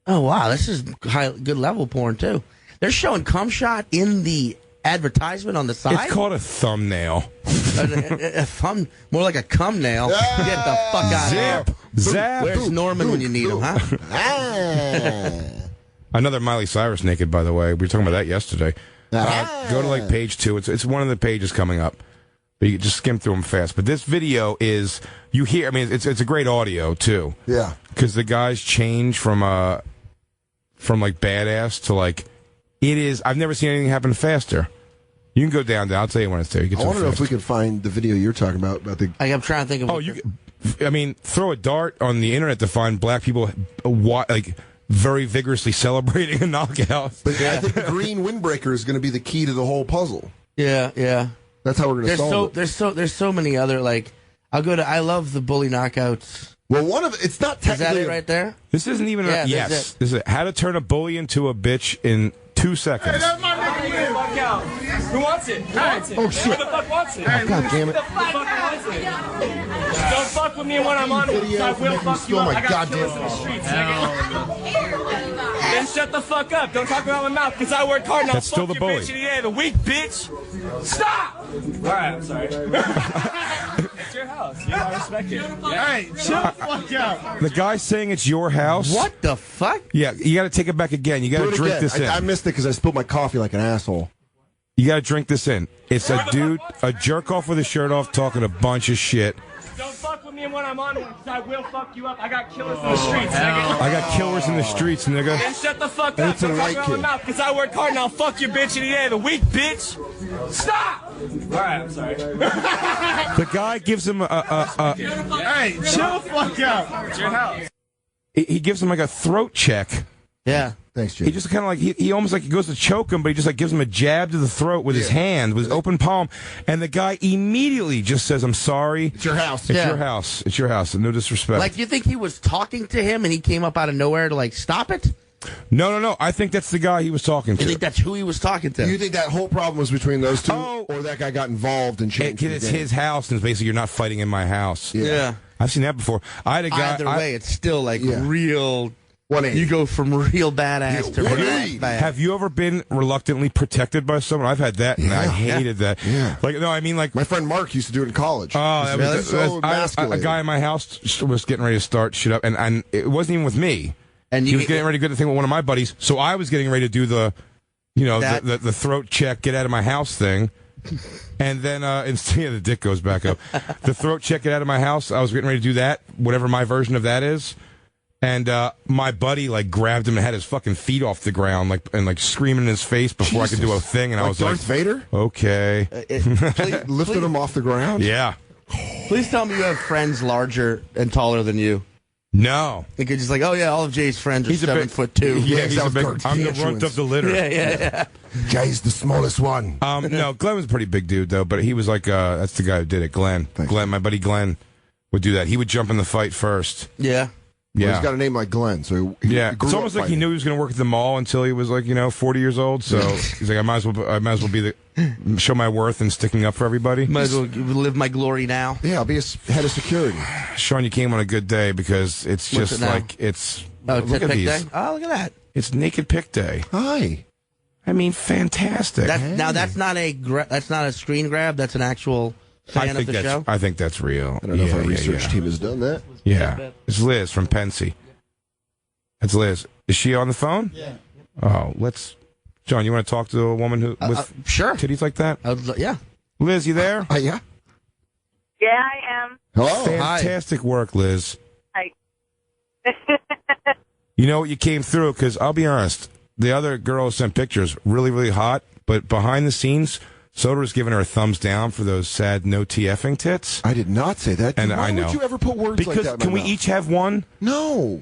Oh, wow. This is good level porn, too. They're showing cum shot in the advertisement on the side. It's called a thumbnail. a thumb, more like a cum nail. Get the fuck out Zap. of here. Zap. Where's Norman when you need him, huh? Another Miley Cyrus naked, by the way. We were talking about that yesterday. Go to like page 2. It's one of the pages coming up. But you can just skim through them fast. But this video is, you hear, I mean, it's a great audio, too. Yeah. Because the guys change from like badass to like, it is, I've never seen anything happen faster. You can go down. I'll tell you when it's there. You can I want to know if we can find the video you're talking about the. I'm trying to think of. Oh, I mean, throw a dart on the internet to find black people like very vigorously celebrating a knockout. But I think the green windbreaker is going to be the key to the whole puzzle. Yeah, yeah. That's how we're going to solve it. There's so many other like. I love the bully knockouts. Well, it's not technically. Is that it right there? This isn't even. Yes, this is it. How to turn a bully into a bitch in 2 seconds. Hey, that's my nigga. Fuck out. Who wants it? Who wants it? Oh shit! Who the fuck wants it? Oh, God damn it! Who the fuck wants it? Don't fuck with me when I'm on it. I will fuck you up. I got killers in the streets, nigga. Then shut the fuck up. Don't talk about my mouth, because I work hard and I'll That's still fuck the your bully. bitch in the end. A weak bitch. Stop! Alright, I'm sorry. It's your house. You gotta respect it. Alright, chill the fuck out. The guy saying it's your house. What the fuck? Yeah, you got to take it back again. You got to drink this in. I missed it because I spilled my coffee like an asshole. You got to drink this in. It's a dude, a jerk off with his shirt off, talking a bunch of shit. Don't fuck with me when I'm on it, because I will fuck you up. I got killers in the streets, nigga. I got killers in the streets, nigga. Then shut the fuck up. It's a Don't white talk about my kid. mouth, because I work hard and I'll fuck your bitch in the end. A weak bitch. Stop! Alright, I'm sorry. The guy gives him Hey, chill the fuck out. It's your house. he gives him like a throat check. Yeah. Thanks, Jay. He just kind of like he almost like he goes to choke him, but he just like gives him a jab to the throat with his hand, with his open palm, and the guy immediately just says, "I'm sorry. It's your house. It's Yeah. your house. It's your house. No disrespect." Like, you think he was talking to him and he came up out of nowhere to like stop it? No. I think that's the guy he was talking to. You think that's who he was talking to? Do you think that whole problem was between those two, Oh. or that guy got involved and changed? Kid, it's his house, and basically you're not fighting in my house. Yeah. I've seen that before. I had a guy. Either way, it's still like real. 180. You go from real badass to real 180. bad. Have you ever been reluctantly protected by someone? I've had that, and I hated that. Yeah. Like, no, I mean, like, My friend Mark used to do it in college. oh, that was so a emasculating. guy in my house was getting ready to start shit up, and it wasn't even with me. And He was getting ready to do the thing with one of my buddies, so I was getting ready to do the, the throat check, get out of my house thing. And then, instead, the dick goes back up. The throat check, get out of my house. I was getting ready to do that, whatever my version of that is. And my buddy like grabbed him and had his fucking feet off the ground, and screaming in his face before I could do a thing. And I Like was Darth Vader? okay, Lifted him off the ground? yeah, Please tell me you have friends larger and taller than you. no. They could just like, oh yeah, all of Jay's friends are He's a 7'2". Yeah, he's that a was big. I'm the gargantuan. runt of the litter. yeah. Jay's the smallest one. No, Glenn was a pretty big dude though, but he was like, that's the guy who did it, Glenn. Thanks. Glenn, my buddy Glenn. would do that. He would jump in the fight first. Yeah. Well, Yeah. he's got a name like Glenn, so he Yeah, grew it's up almost like he fighting. knew he was going to work at the mall until he was like 40 years old. So he's like, I might as well be show my worth and sticking up for everybody. Might as well live my glory now. Yeah, I'll be head of security. Sean, you came on a good day because it's What's just it now? like it's. Oh, look at pick these. day? Oh, look at that. It's Naked Pick Day. Hi. I mean, fantastic. Now that's not a screen grab. That's an actual fan of the show. I think that's real. I don't know if our research team has done that. Yeah, it's Liz from Pensy. That's Liz. Is she on the phone? Yeah. Oh, John, you want to talk to a woman who with sure titties like that? Yeah. Liz, you there? Yeah. Yeah, I am. Hello. Fantastic work, Liz. Hi. You know what? You came through because I'll be honest. The other girl sent pictures, really, really hot, but behind the scenes, Soder was giving her a thumbs down for those sad no TFing tits. I did not say that. And Why I know. would you ever put words Because like that in can my we mouth? each have one? No.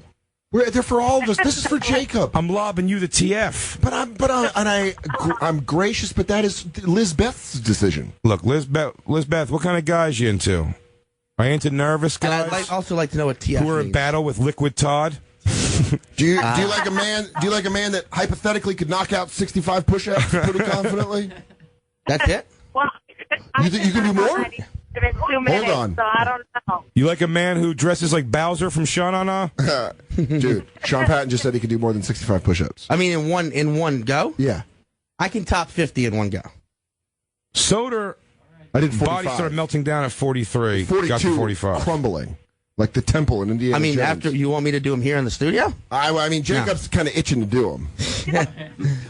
They're for all of us. This is for Jacob. I'm lobbing you the TF. I'm gracious, but that is Lizbeth's decision. Look, Lizbeth, what kind of guys you into? Are you into nervous guys? And I'd also like to know what TF who are in means. battle with Liquid Todd? Do you like a man? Do you like a man that hypothetically could knock out 65 push-ups pretty confidently? That's it. Well, You think you can do more? In 2 minutes, on. so I don't know. You like a man who dresses like Bowser from Sha-Na-Na? Dude, Sean Patton just said he could do more than 65 push-ups. I mean, in one go. Yeah, I can top 50 in one go. Soder, I did 45. body started melting down at 43. 42, Got to 45. crumbling like the temple in Indiana. I mean, Jones. after you want me to do them here in the studio? I mean, Jacob's kind of itching to do them.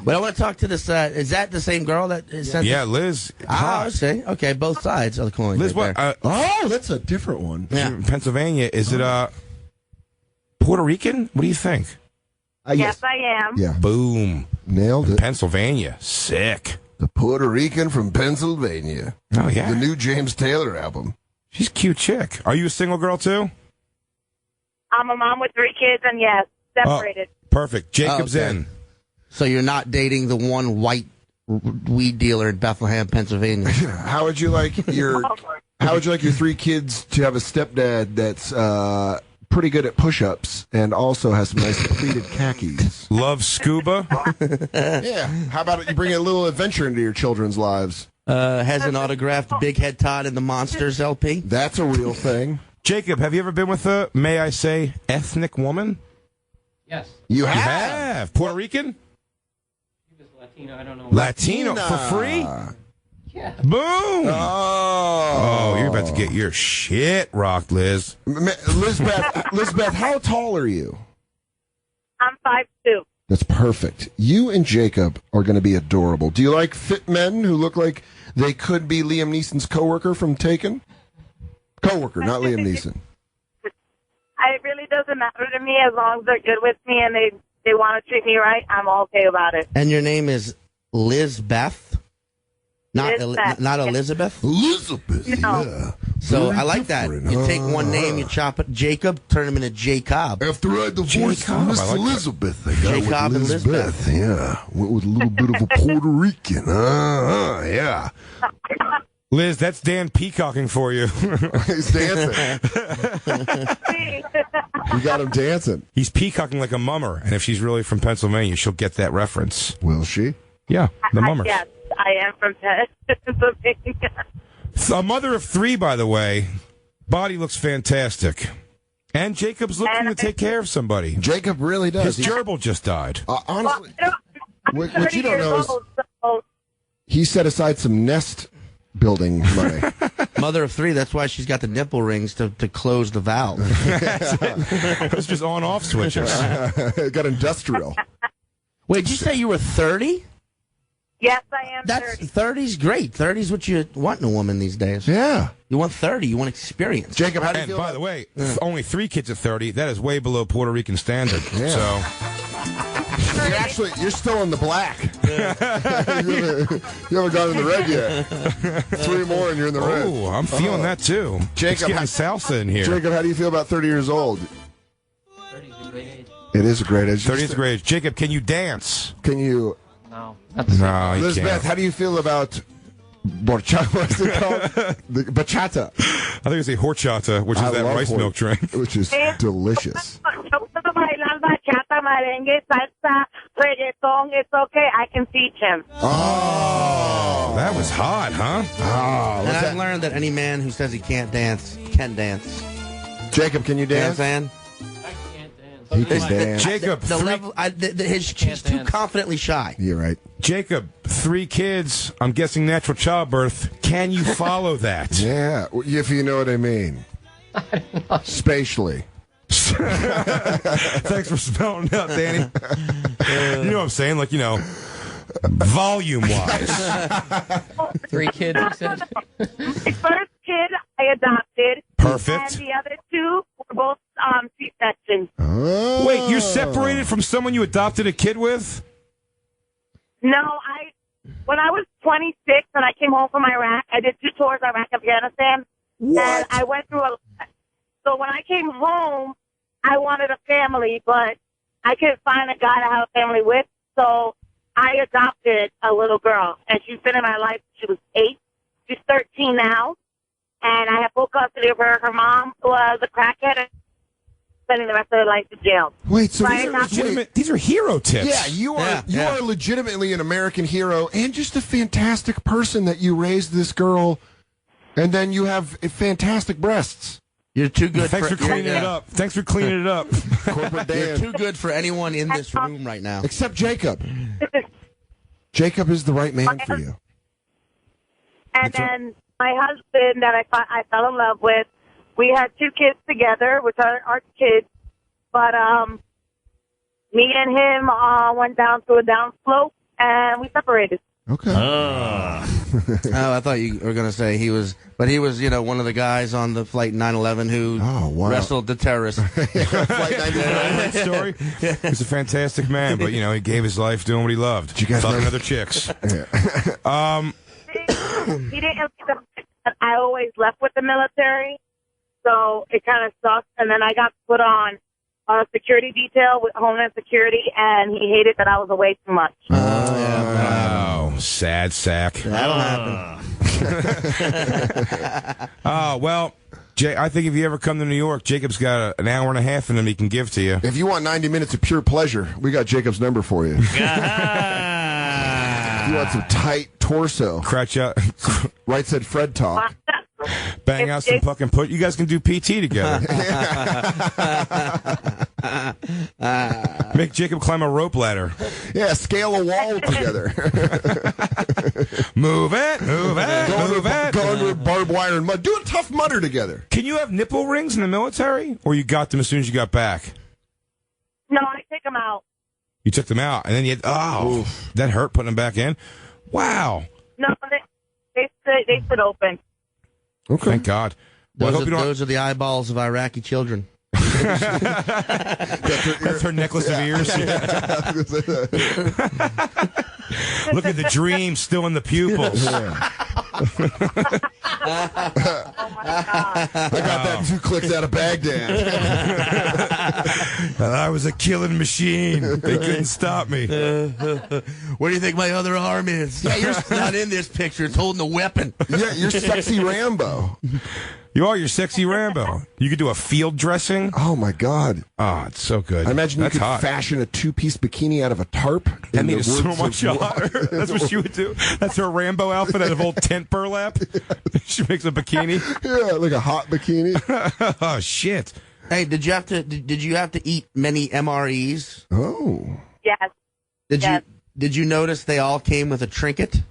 But I want to talk to this. Is that the same girl that sent Yeah, this? Liz. Oh, hot. okay, both sides of the coin. Liz, right what? Oh, that's a different one. Yeah. Pennsylvania. Is it Puerto Rican? What do you think? Yes, I am. Yeah, Boom. nailed it. Pennsylvania. Sick. The Puerto Rican from Pennsylvania. Oh, yeah. The new James Taylor album. She's a cute chick. Are you a single girl, too? I'm a mom with 3 kids, and yes, separated. Perfect. Jacob's Okay. in. So you're not dating the one white weed dealer in Bethlehem, Pennsylvania. How would you like your 3 kids to have a stepdad that's pretty good at push-ups and also has some nice pleated khakis? Love scuba? Yeah. How about you bring a little adventure into your children's lives? Has an autographed Big Head Todd and the Monsters LP. That's a real thing. Jacob, have you ever been with a, may I say, ethnic woman? Yes. You You have. have. Puerto Rican? He was Latino. I don't know. Latino for free? Yeah. Boom! Oh. Oh, you're about to get your shit rocked, Liz. Lisbeth, how tall are you? I'm 5'2". That's perfect. You and Jacob are going to be adorable. Do you like fit men who look like they could be Liam Neeson's coworker from Taken? Coworker, not Liam Neeson. It really doesn't matter to me as long as they're good with me and they want to treat me right. I'm okay about it. And your name is Lizbeth? Lizbeth, Not yeah. Elizabeth? Elizabeth, No. yeah. So Very I like that. different, You take huh? one name, you chop it Jacob, turn him into Jacob. After I divorced Jacob, Miss I like that. Elizabeth, I got Jacob with and Lisbeth. Yeah, went with a little bit of a Puerto Rican. Yeah. Liz, that's Dan peacocking for you. He's dancing. You got him dancing. He's peacocking like a mummer, and if she's really from Pennsylvania, she'll get that reference. Will she? Yeah, the mummers. Yes, I am from Pennsylvania. A mother of 3, by the way. Body looks fantastic. And Jacob's looking to take care of somebody. Jacob really does. His gerbil just died. Honestly, Well, what you don't 30 years know is old, so he set aside some nest building money. Mother of 3, that's why she's got the nipple rings to close the valve. It's just on-off switches. Got industrial. Wait, did you say you were 30? yes, I am That's 30. 30's great. 30's what you want in a woman these days. Yeah. You want 30. You want experience. Jacob, how do you And feel? by the way, only 3 kids at 30. That is way below Puerto Rican standard. Yeah. So you're still in the black. you haven't gone in the red yet. 3 more and you're in the red. Oh, I'm feeling that too. Jacob, It's getting salsa in here. Jacob, how do you feel about 30 years old? 30's a great age. It is a great age. 30th grade. Jacob, can you dance? Can you, No. No, you Elizabeth, can't. how do you feel about What's it called? The bachata. I think it's a horchata, which is that rice milk drink. Which is delicious. Bachata, merengue, salsa, reggaeton. It's okay. I can teach him. Oh, that was hot, huh? Oh, And I've learned that any man who says he can't dance can dance. Jacob, can you dance? He can dance. Jacob, he's too confidently shy. You're right. Jacob, 3 kids. I'm guessing natural childbirth. Can you follow that? Yeah, if you know what I mean. Spatially. Thanks for spelling it out, Danny. You know what I'm saying? Like, volume-wise. 3 kids, you said? My first kid I adopted. Perfect. And the other 2 were both C-sections. Oh. Wait, you're separated from someone you adopted a kid with? No, when I was 26 and I came home from Iraq, I did 2 tours, Iraq, Afghanistan. What? And I went through so when I came home, I wanted a family, but I couldn't find a guy to have a family with. So I adopted a little girl, and she's been in my life. She was 8. She's 13 now, and I have full custody of her. Her mom was a crackhead and spending the rest of her life in jail. Wait, so these are hero tips. Yeah, you are legitimately an American hero and just a fantastic person that you raised this girl, and then you have fantastic breasts. You're too good. Thanks for cleaning it up. Thanks for cleaning it up. Corporate Dan. You're too good for anyone in this room right now. Except Jacob. Jacob is the right man for you. And then my husband that I fell in love with, we had 2 kids together, which are our kids. But me and him went down to a downslope, and we separated. Okay. Oh, I thought you were going to say he was one of the guys on the Flight 911 who wrestled the terrorists. Flight 911 story. He's a fantastic man, but he gave his life doing what he loved. Did you guys fucking know? other chicks? He didn't like the fact that I always left with the military, so it kind of sucked. And then I got put on a security detail with Homeland Security, and he hated that I was away too much. Wow, sad sack. That'll happen. Well, Jay, I think if you ever come to New York, Jacob's got an hour and a half in him he can give to you. If you want 90 minutes of pure pleasure, we got Jacob's number for you. If you want some tight torso. Crouch out. Right said Fred talk. Bang out some fucking put. You guys can do PT together. Make Jacob climb a rope ladder. Yeah, scale a wall together. Move it. Go under barbed wire and mud. Do a Tough Mudder together. Can you have nipple rings in the military? Or you got them as soon as you got back? No, I take them out. You took them out, and then you had, that hurt putting them back in? Wow. No, they sit open. Okay. Thank God. Well, Those are the eyeballs of Iraqi children. That's her necklace of ears. Look at the dream still in the pupils. I got that 2 clicks out of Baghdad. I was a killing machine. They couldn't stop me. Where do you think my other arm is? Yeah, you're not in this picture. It's holding a weapon. Yeah, you're sexy Rambo. You are. You're sexy Rambo. You could do a field dressing. Oh, my God. Oh, it's so good. I imagine That's you could hot. fashion a 2-piece bikini out of a tarp. That made it so much hotter. That's what she would do. That's her Rambo outfit out of old tent burlap. She makes a bikini. Yeah, like a hot bikini. Oh, shit. Hey, did you have to eat many MREs? Oh. Yes. Did you notice they all came with a trinket?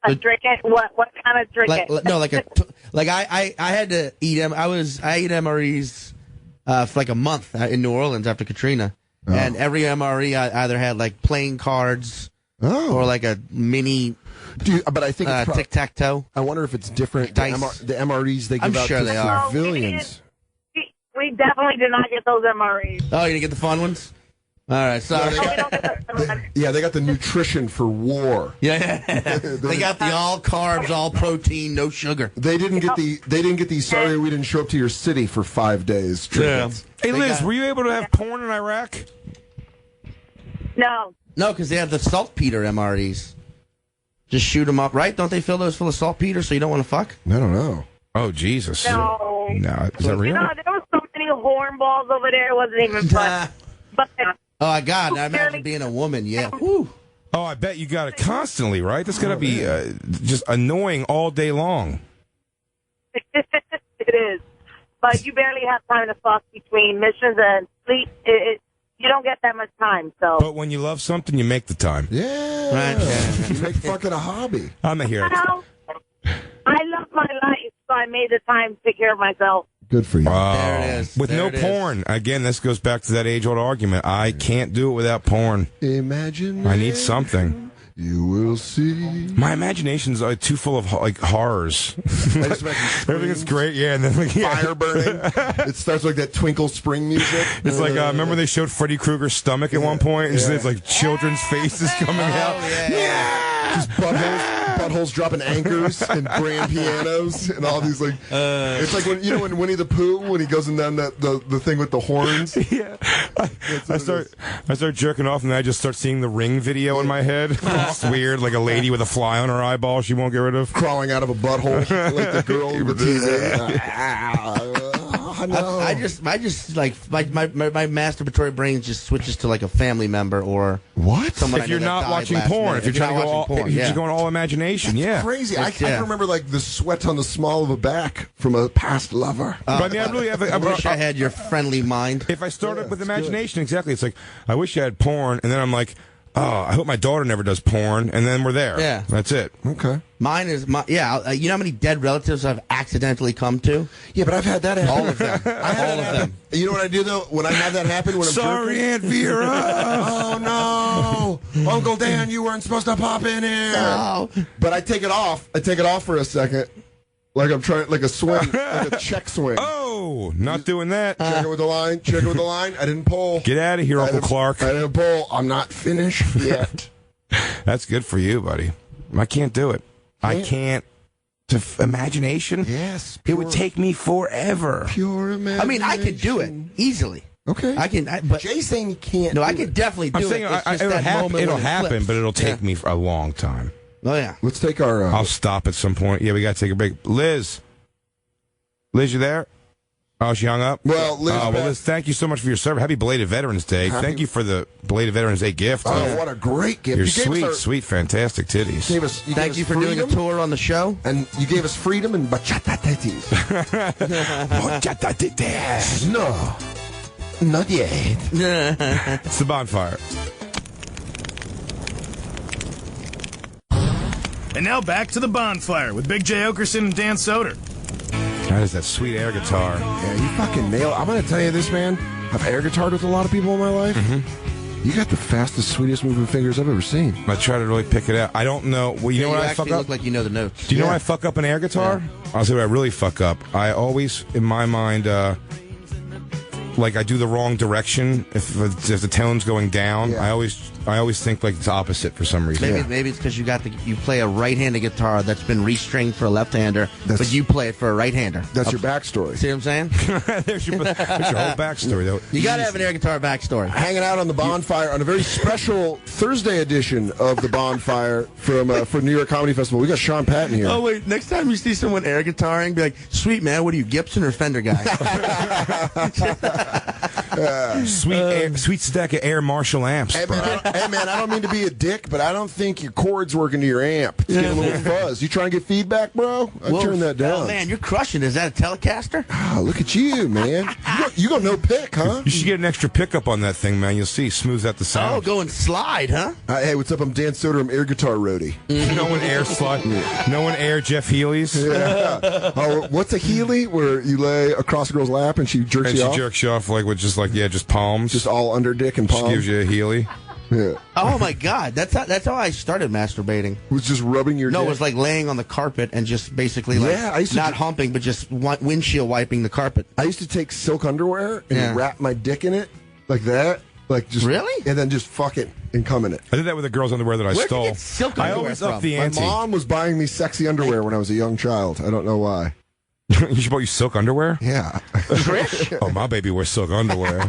A trinket? What kind of trinket? I had to eat them. I ate MREs for like a month in New Orleans after Katrina, and every MRE I either had like playing cards or like a mini. But I think it's tic tac toe. I wonder if it's different. The MREs they give I'm out sure to they are. civilians. We definitely did not get those MREs. Oh, you didn't get the fun ones? All right, sorry. Yeah, they got the nutrition for war. Yeah, they got the all carbs, all protein, no sugar. They didn't get the sorry we didn't show up to your city for 5 days. Trinkets. Hey, Liz, were you able to have porn in Iraq? No. No, because they have the saltpeter MREs. Just shoot them up, right? Don't they fill those full of saltpeter so you don't want to fuck? I don't know. Oh, Jesus. No. No, is that real? You know, there was so many hornballs over there, it wasn't even fun. But Oh, my God. I imagine being a woman, yeah. Whew. Oh, I bet you got it constantly, right? That's going to be just annoying all day long. it is. But you barely have time to fuck between missions and sleep. You don't get that much time, so. But when you love something, you make the time. Yeah. Right. You make fucking a hobby. I'm a hero. Well, I love my life, so I made the time to take care of myself. Good for you. There it is. With There no it is. porn. Again, this goes back to that age-old argument. I can't do it without porn. Imagine. I need something. You will see. My imagination's too full of like horrors. Everything is great, yeah. And then like, Fire burning. It starts like that twinkle spring music. It's like remember they showed Freddy Krueger's stomach at one point, and it's like children's faces coming out. Just buttholes dropping anchors and grand pianos and all these like. It's like when Winnie the Pooh when he goes in down the thing with the horns. Yeah, I start jerking off, and then I just start seeing the Ring video in my head. It's weird, like a lady with a fly on her eyeball she won't get rid of, crawling out of a butthole like the girl with the TV. No. I just like my masturbatory brain just switches to like a family member or what? Someone if you're not watching porn, if you're trying to go all, if you're just going all imagination, That's crazy. I can remember like the sweat on the small of a back from a past lover. But I mean, I really have. I wish I had your friendly mind. If I started with imagination, exactly, it's like I wish I had porn, and then I'm like, oh, I hope my daughter never does porn, and then we're there. Yeah, that's it. Okay. Mine is you know how many dead relatives I've accidentally come to? Yeah, but I've had that happen. All of them. All of them. You know what I do though? When I have that happen, when I'm sorry, jerking? Aunt Vera. Oh no, Uncle Dan, you weren't supposed to pop in here. No. But I take it off. I take it off for a second, like I'm trying, like a swing, like a check swing. Oh, not doing that. Check it with the line. Check it with the line. I didn't pull. Get out of here, Uncle Clark. I didn't pull. I'm not finished yet. That's good for you, buddy. I can't do it. I can't. Imagination? Yes. It would take me forever. Pure imagination. I mean, I could do it easily. Okay. I can. But Jay's saying you can't. No, I could definitely do I'm saying it. It's just it'll that happen. moment It'll when it happen, flips. but it'll take me for a long time. Oh yeah. Let's take our. I'll stop at some point. Yeah, we got to take a break. Liz, you there? Oh, she hung up? Well, Liz, thank you so much for your service. Happy belated Veterans Day. Thank you for the belated Veterans Day gift. Oh, what a great gift. Your You gave us sweet, fantastic titties. Thank you for doing a tour on the show. And you gave us freedom and bachata titties. Bachata titties. No, not yet. It's the Bonfire. And now back to the Bonfire with Big J. Oakerson and Dan Soder. That is that sweet air guitar. Yeah, you fucking nailed. I'm gonna tell you this, man. I've air guitared with a lot of people in my life. Mm-hmm. You got the fastest, sweetest moving fingers I've ever seen. I try to really pick it out. I don't know. Well, you know what I fuck actually up? look like you know the notes. Do you know what I fuck up an air guitar? I'll say what I really fuck up. I always, in my mind, like I do the wrong direction. If the tone's going down, I always think like it's opposite for some reason. Maybe it's because you play a right-handed guitar that's been restringed for a left-hander, but you play it for a right-hander. That's your backstory. See what I'm saying? there's your whole backstory, though. You got to have an air guitar backstory. Hanging out on the Bonfire on a very special Thursday edition of the Bonfire from New York Comedy Festival. We got Sean Patton here. Oh wait, next time you see someone air guitaring, be like, "Sweet man, what are you, Gibson or Fender guy?" Sweet stack of Air Marshall amps. Hey man, I don't mean to be a dick, but I don't think your chord's working to your amp. It's getting a little fuzz. You trying to get feedback, bro? I turn that down. Oh man, you're crushing. Is that a Telecaster? Oh, look at you, man. You go no pick, huh? You should get an extra pickup on that thing, man. You'll see. Smooths out the sound. Oh, go and slide, huh? Hey, what's up? I'm Dan Soder. I'm air guitar roadie. No one air slide. No one air Jeff Healy's. Yeah. Oh, what's a Healy? Where you lay across a girl's lap and she jerks you off? She jerks you off like with just palms. Just all under dick and palms. She gives you a Healy. Yeah. Oh my God, that's how I started masturbating. Was just rubbing your. No, dick? it was like laying on the carpet and just basically like I used to not humping, but just windshield wiping the carpet. I used to take silk underwear and wrap my dick in it like that, like just really, and then just fuck it and come in it. I did that with the girls' underwear that I Where'd stole. you get silk underwear I always from? up the ante. My mom was buying me sexy underwear when I was a young child. I don't know why. You bought you silk underwear? Yeah. Trish? Oh, my baby wears silk underwear.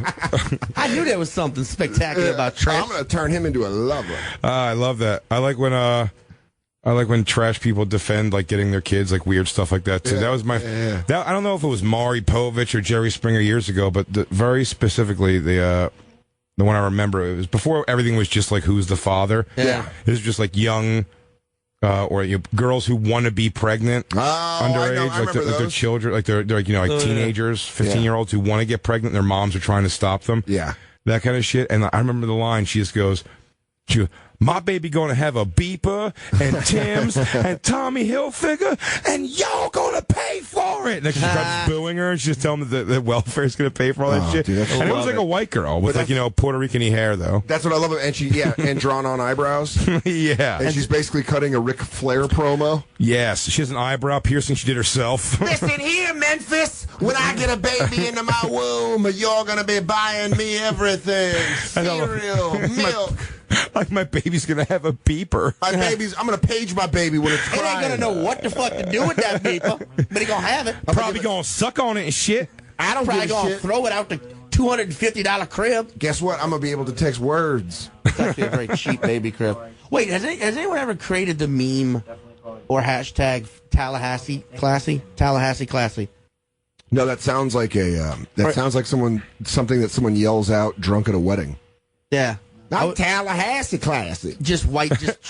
I knew there was something spectacular about Trish. I'm going to turn him into a lover. I love that. I like when I like when trash people defend like getting their kids like weird stuff like that too. That was my. That, I don't know if it was Maury Povich or Jerry Springer years ago, but very specifically the one I remember, it was before everything was just like who's the father. Yeah, it was just like young. Or girls who want to be pregnant underage, like their children, like they're like teenagers, 15-year-olds who want to get pregnant. Their moms are trying to stop them. Yeah, that kind of shit. And I remember the line. She just goes, "My baby gonna have a beeper and Tim's and Tommy Hilfiger, and y'all gonna pay for it." And then she starts booing her, and she's just telling them that the welfare's gonna pay for all that shit. Dude, and it was like a white girl with like Puerto Rican-y hair though. That's what I love. And drawn on eyebrows. Yeah, and she's basically cutting a Ric Flair promo. Yes, she has an eyebrow piercing she did herself. Listen here, Memphis. When I get a baby into my womb, you're gonna be buying me everything: cereal, milk. Like my baby's gonna have a beeper. I'm gonna page my baby when it's crying. It ain't gonna know what the fuck to do with that beeper, but he gonna have it. Probably gonna suck on it and shit. I don't probably gonna throw it out the $250 crib. Guess what? I'm gonna be able to text words. It's actually a very cheap baby crib. Wait, has anyone ever created the meme or hashtag Tallahassee Classy? Tallahassee Classy. No, that sounds like sounds like something that someone yells out drunk at a wedding. Yeah. Not Tallahassee Classic. Just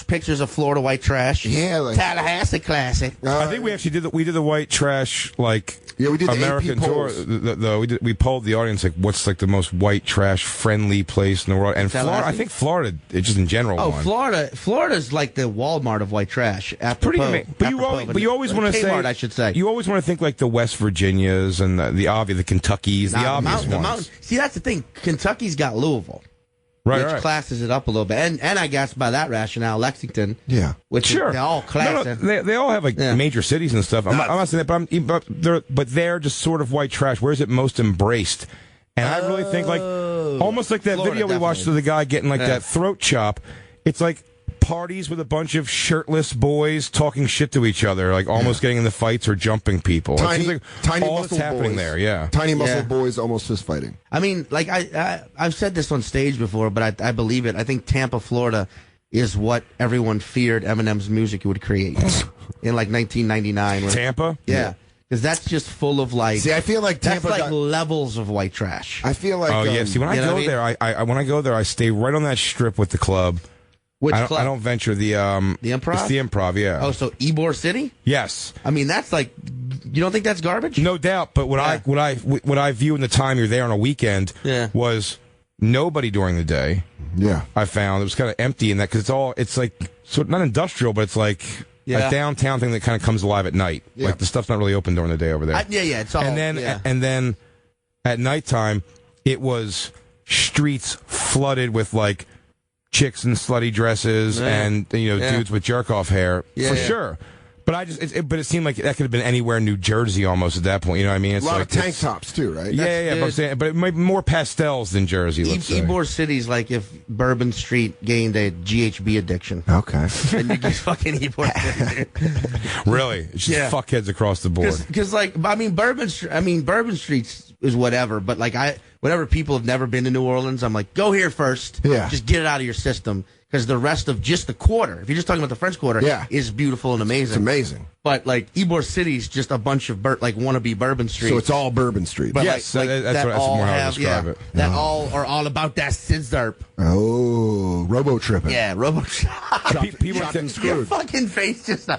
pictures of Florida white trash. Yeah, like Tallahassee Classic. I think we actually did the white trash we did American the AP tour. polls. We polled the audience like what's like the most white trash friendly place in the world, and Florida. I think Florida, just in general. Florida's like the Walmart of white trash. Pretty amazing. But you always want to say, I should say, you always want to think like the West Virginias and the Kentuckys, the obvious ones. See, that's the thing. Kentucky's got Louisville. Right. Classes it up a little bit, and I guess by that rationale, Lexington. Yeah, which they're all class. They all have like major cities and stuff. I'm not saying that, but they're just sort of white trash. Where's it most embraced? And I really think like almost like that Florida, video we watched of the guy getting like that throat chop. It's like parties with a bunch of shirtless boys talking shit to each other, like almost getting into fights or jumping people. Tiny all muscle that's happening boys. there, yeah. Tiny muscle boys almost fist fighting. I mean, like I've said this on stage before, but I believe it. I think Tampa, Florida, is what everyone feared Eminem's music would create in like 1999. Tampa, yeah. Because that's just full of like. See, I feel like Tampa that's like levels of white trash. I feel like. Oh yeah. See, when I go there, when I go there, I stay right on that strip with the club. Which club? I don't venture the Improv. It's the Improv, yeah. Oh, so Ybor City? Yes. I mean, that's like. You don't think that's garbage? No doubt. But what I view in the time you're there on a weekend was nobody during the day. Yeah. I found it was kind of empty in that because it's like sort of not industrial, but it's like. A downtown thing that kind of comes alive at night. Yeah. Like the stuff's not really open during the day over there. It's all. And then at nighttime, it was streets flooded with like chicks in slutty dresses and dudes with jerk off hair for sure. But but it seemed like that could have been anywhere in New Jersey almost at that point. You know what I mean? It's a lot like of tank tops too, right? Yeah. But I'm saying, but it might be more pastels than Jersey. Let's say. Ybor City's like if Bourbon Street gained a GHB addiction. Okay. And you get fucking Ybor City. Really? It's just fuckheads across the board. Because like Bourbon Street is whatever. But like whenever people have never been to New Orleans, I'm like, go here first. Yeah. Just get it out of your system. Because the rest of just the quarter, if you're just talking about the French Quarter, is beautiful and amazing. It's amazing. But like Ybor City's just a bunch of wannabe Bourbon Street. So it's all Bourbon Street. But yes, that's more how I describe it. That all are all about that scissor. Oh, robo-tripping. Yeah, robo-tripping. People chopped and screwed. Your fucking face just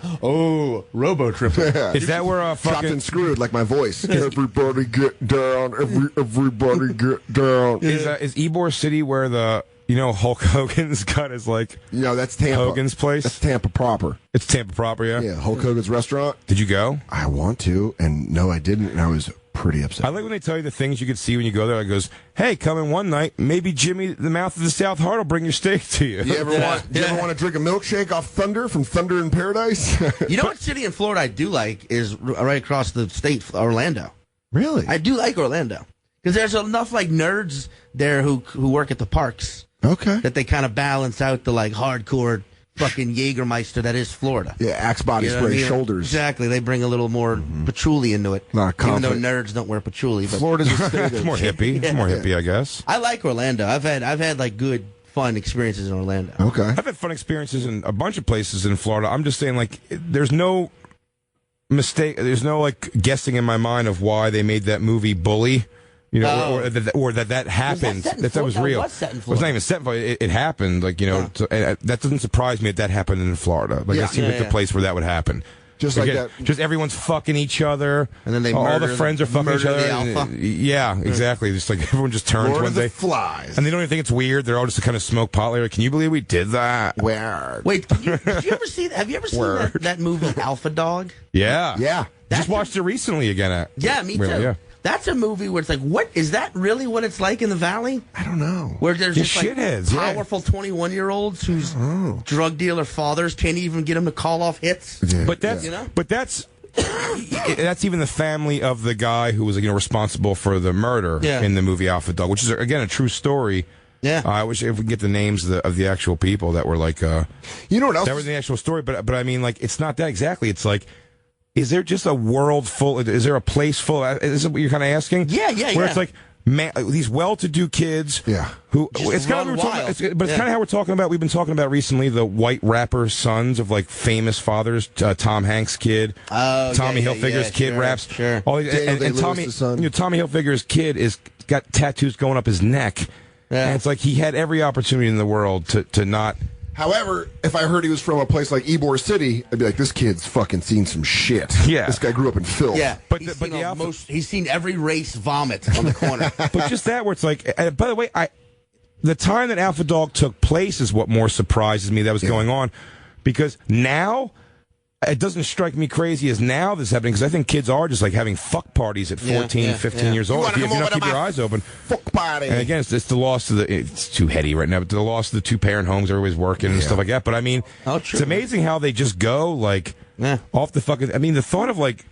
robo-tripping. Is that where chopped and screwed like my voice? Everybody get down. Everybody get down. Is Ybor City where the Hulk Hogan's got his like? No, that's Tampa. Hogan's place. That's Tampa proper. It's Tampa proper, yeah. Yeah, Hulk Hogan's restaurant. Did you go? I want to, and no, I didn't, and I was pretty upset. I like when they tell you the things you could see when you go there. It goes, "Hey, come in one night. Maybe Jimmy, the mouth of the South Heart, will bring your steak to you." You ever want to drink a milkshake off Thunder from Thunder in Paradise? You know what city in Florida I do like is right across the state, Orlando. Really? I do like Orlando because there's enough like nerds there who work at the parks. Okay. That they kind of balance out the like hardcore fucking Jägermeister that is Florida. Yeah, Axe body spray, shoulders. Exactly. They bring a little more patchouli into it. Even though nerds don't wear patchouli. But Florida's a state it's more hippie. It's more hippie, I guess. I like Orlando. I've had like good fun experiences in Orlando. Okay. I've had fun experiences in a bunch of places in Florida. I'm just saying, like, there's no mistake. There's no, like, guessing in my mind of why they made that movie Bully. You know, or that happened. That was real. Was set in It was not even set in Florida. It happened. Like, you know, that doesn't surprise me that happened in Florida. Like, it seems like the place where that would happen. Just like that. Just everyone's fucking each other. And then they all the friends are fucking each other. The alpha. Yeah, exactly. Just like everyone just turns Lord one of the day. Flies. And they don't even think it's weird. They're all just kind of smoke pot later. Can you believe we did that? Where? Wait, did you ever see? Have you ever seen that movie Alpha Dog? Yeah. Yeah. Just watched it recently again. Yeah, me too. Yeah. That's a movie where it's like, what is that really what it's like in the Valley? I don't know. Where there's just like shitheads, powerful 21-year-olds whose drug dealer fathers can't even get them to call off hits. Yeah. But that's that's even the family of the guy who was, you know, responsible for the murder in the movie Alpha Dog, which is again a true story. Yeah, I wish if we could get the names of the actual people that were like, you know what else? That was the actual story, but I mean, like, it's not that exactly. It's like, is there just a world full? Is there a place full? Is that what you're kind of asking? Yeah. Where it's like, these well-to-do kids, who just it's kind of wild. but it's kind of how we're talking about. We've been talking about recently the white rapper sons of like famous fathers. Tom Hanks' kid, Tommy Hilfiger's kid raps. Sure. All these, and Tommy, Tommy Hilfiger's kid is got tattoos going up his neck. Yeah. And it's like he had every opportunity in the world to not. However, if I heard he was from a place like Ybor City, I'd be like, this kid's fucking seen some shit. Yeah. This guy grew up in filth. Yeah. But he's seen every race vomit on the corner. But just that, where it's like, by the way, the time that Alpha Dog took place is what more surprises me that was going on, because now it doesn't strike me crazy as now this is happening, because I think kids are just like having fuck parties at 14, 15 years old. If you don't keep your eyes open. Fuck party. And again, it's the loss of it's too heady right now, but the loss of the two-parent homes, everybody's working and stuff like that. But I mean, it's amazing how they just go like off the fucking. I mean, the thought of like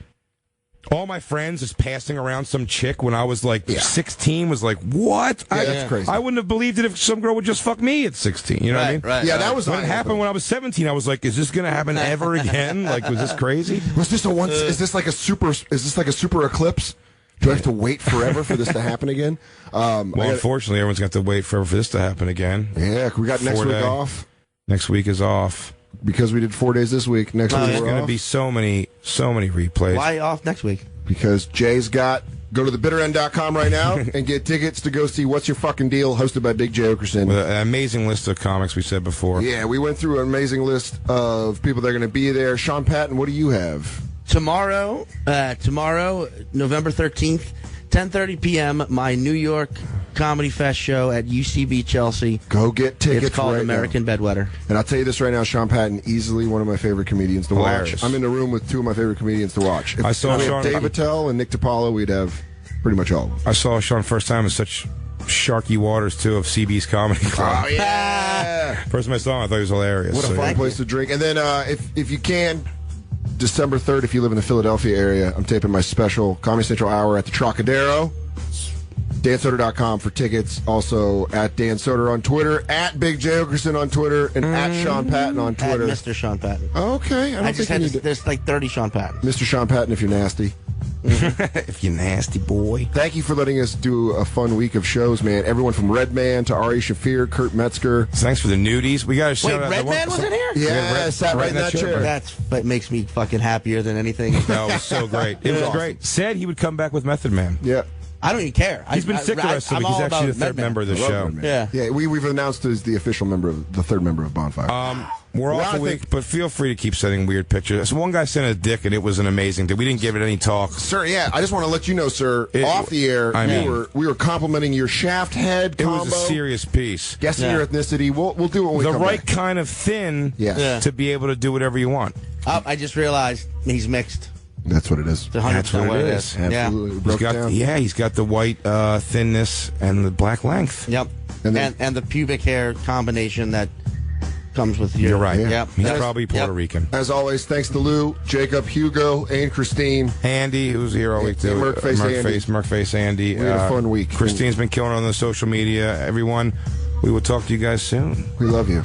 all my friends just passing around some chick when I was like 16 was like, what? That's crazy. I wouldn't have believed it if some girl would just fuck me at 16. You know what I mean? Right. Yeah, that was when it happened when I was 17. I was like, is this going to happen ever again? Like, was this crazy? Was this is this like a super eclipse? Do I have to wait forever for this to happen again? Unfortunately, everyone's got to wait forever for this to happen again. Yeah, we got next week off. Next week is off. Because we did 4 days this week. Next week there's going to be so many replays. Why off next week? Because Jay's got. Go to thebitterend.com right now and get tickets to go see What's Your Fucking Deal, hosted by Big J. Oakerson. With an amazing list of comics we said before. Yeah, we went through an amazing list of people that are going to be there. Sean Patton, what do you have? Tomorrow, November 13th, 10:30 p.m., my New York Comedy Fest show at UCB Chelsea. Go get tickets. It's called right American now. Bedwetter. And I'll tell you this right now, Sean Patton, easily one of my favorite comedians to watch. I'm in the room with two of my favorite comedians to watch. If I saw we Sean. had Dave Attell and Nick DiPaolo, we'd have pretty much all of them. I saw Sean first time in such sharky waters, too, of CB's Comedy Club. Oh, yeah. First time I saw him, I thought he was hilarious. What a fun place to drink. And then if you can, December 3rd, if you live in the Philadelphia area, I'm taping my special Comedy Central Hour at the Trocadero. DanSoder.com for tickets. Also at Dan Soder on Twitter, at Big J. Oakerson on Twitter, and at Sean Patton on Twitter. At Mr. Sean Patton. Okay. I just had there's like 30 Sean Patton. Mr. Sean Patton, if you're nasty. If you're nasty, boy. Thank you for letting us do a fun week of shows, man. Everyone from Redman to Ari Shafir, Kurt Metzger. Thanks for the nudies. We got to shout out. Redman was in here? Yeah, sat right in that chair. That makes me fucking happier than anything. That was so great. It was great. Said he would come back with Method Man. Yeah. I don't even care. He's been sick the rest of the week. He's actually the third member of the show. Yeah, we've announced as the official the third member of Bonfire. We're off a week, but feel free to keep sending weird pictures. So one guy sent a dick, and it was an amazing thing. We didn't give it any talk. Sir, yeah, I just want to let you know, sir, off the air, we were complimenting your shaft head combo. It was a serious piece. Guessing your ethnicity. We'll do it when we come back. The right back. kind of thin to be able to do whatever you want. I just realized he's mixed. That's what it is. That's what it is. Absolutely. He's got the white thinness and the black length. Yep. And the pubic hair combination that comes with you. You're right. Yep. He's probably Puerto Rican. As always, thanks to Lou, Jacob, Hugo, and Christine. Andy, who's here all week too. Merkface Andy. We had a fun week. Christine's been killing on the social media. Everyone, we will talk to you guys soon. We love you.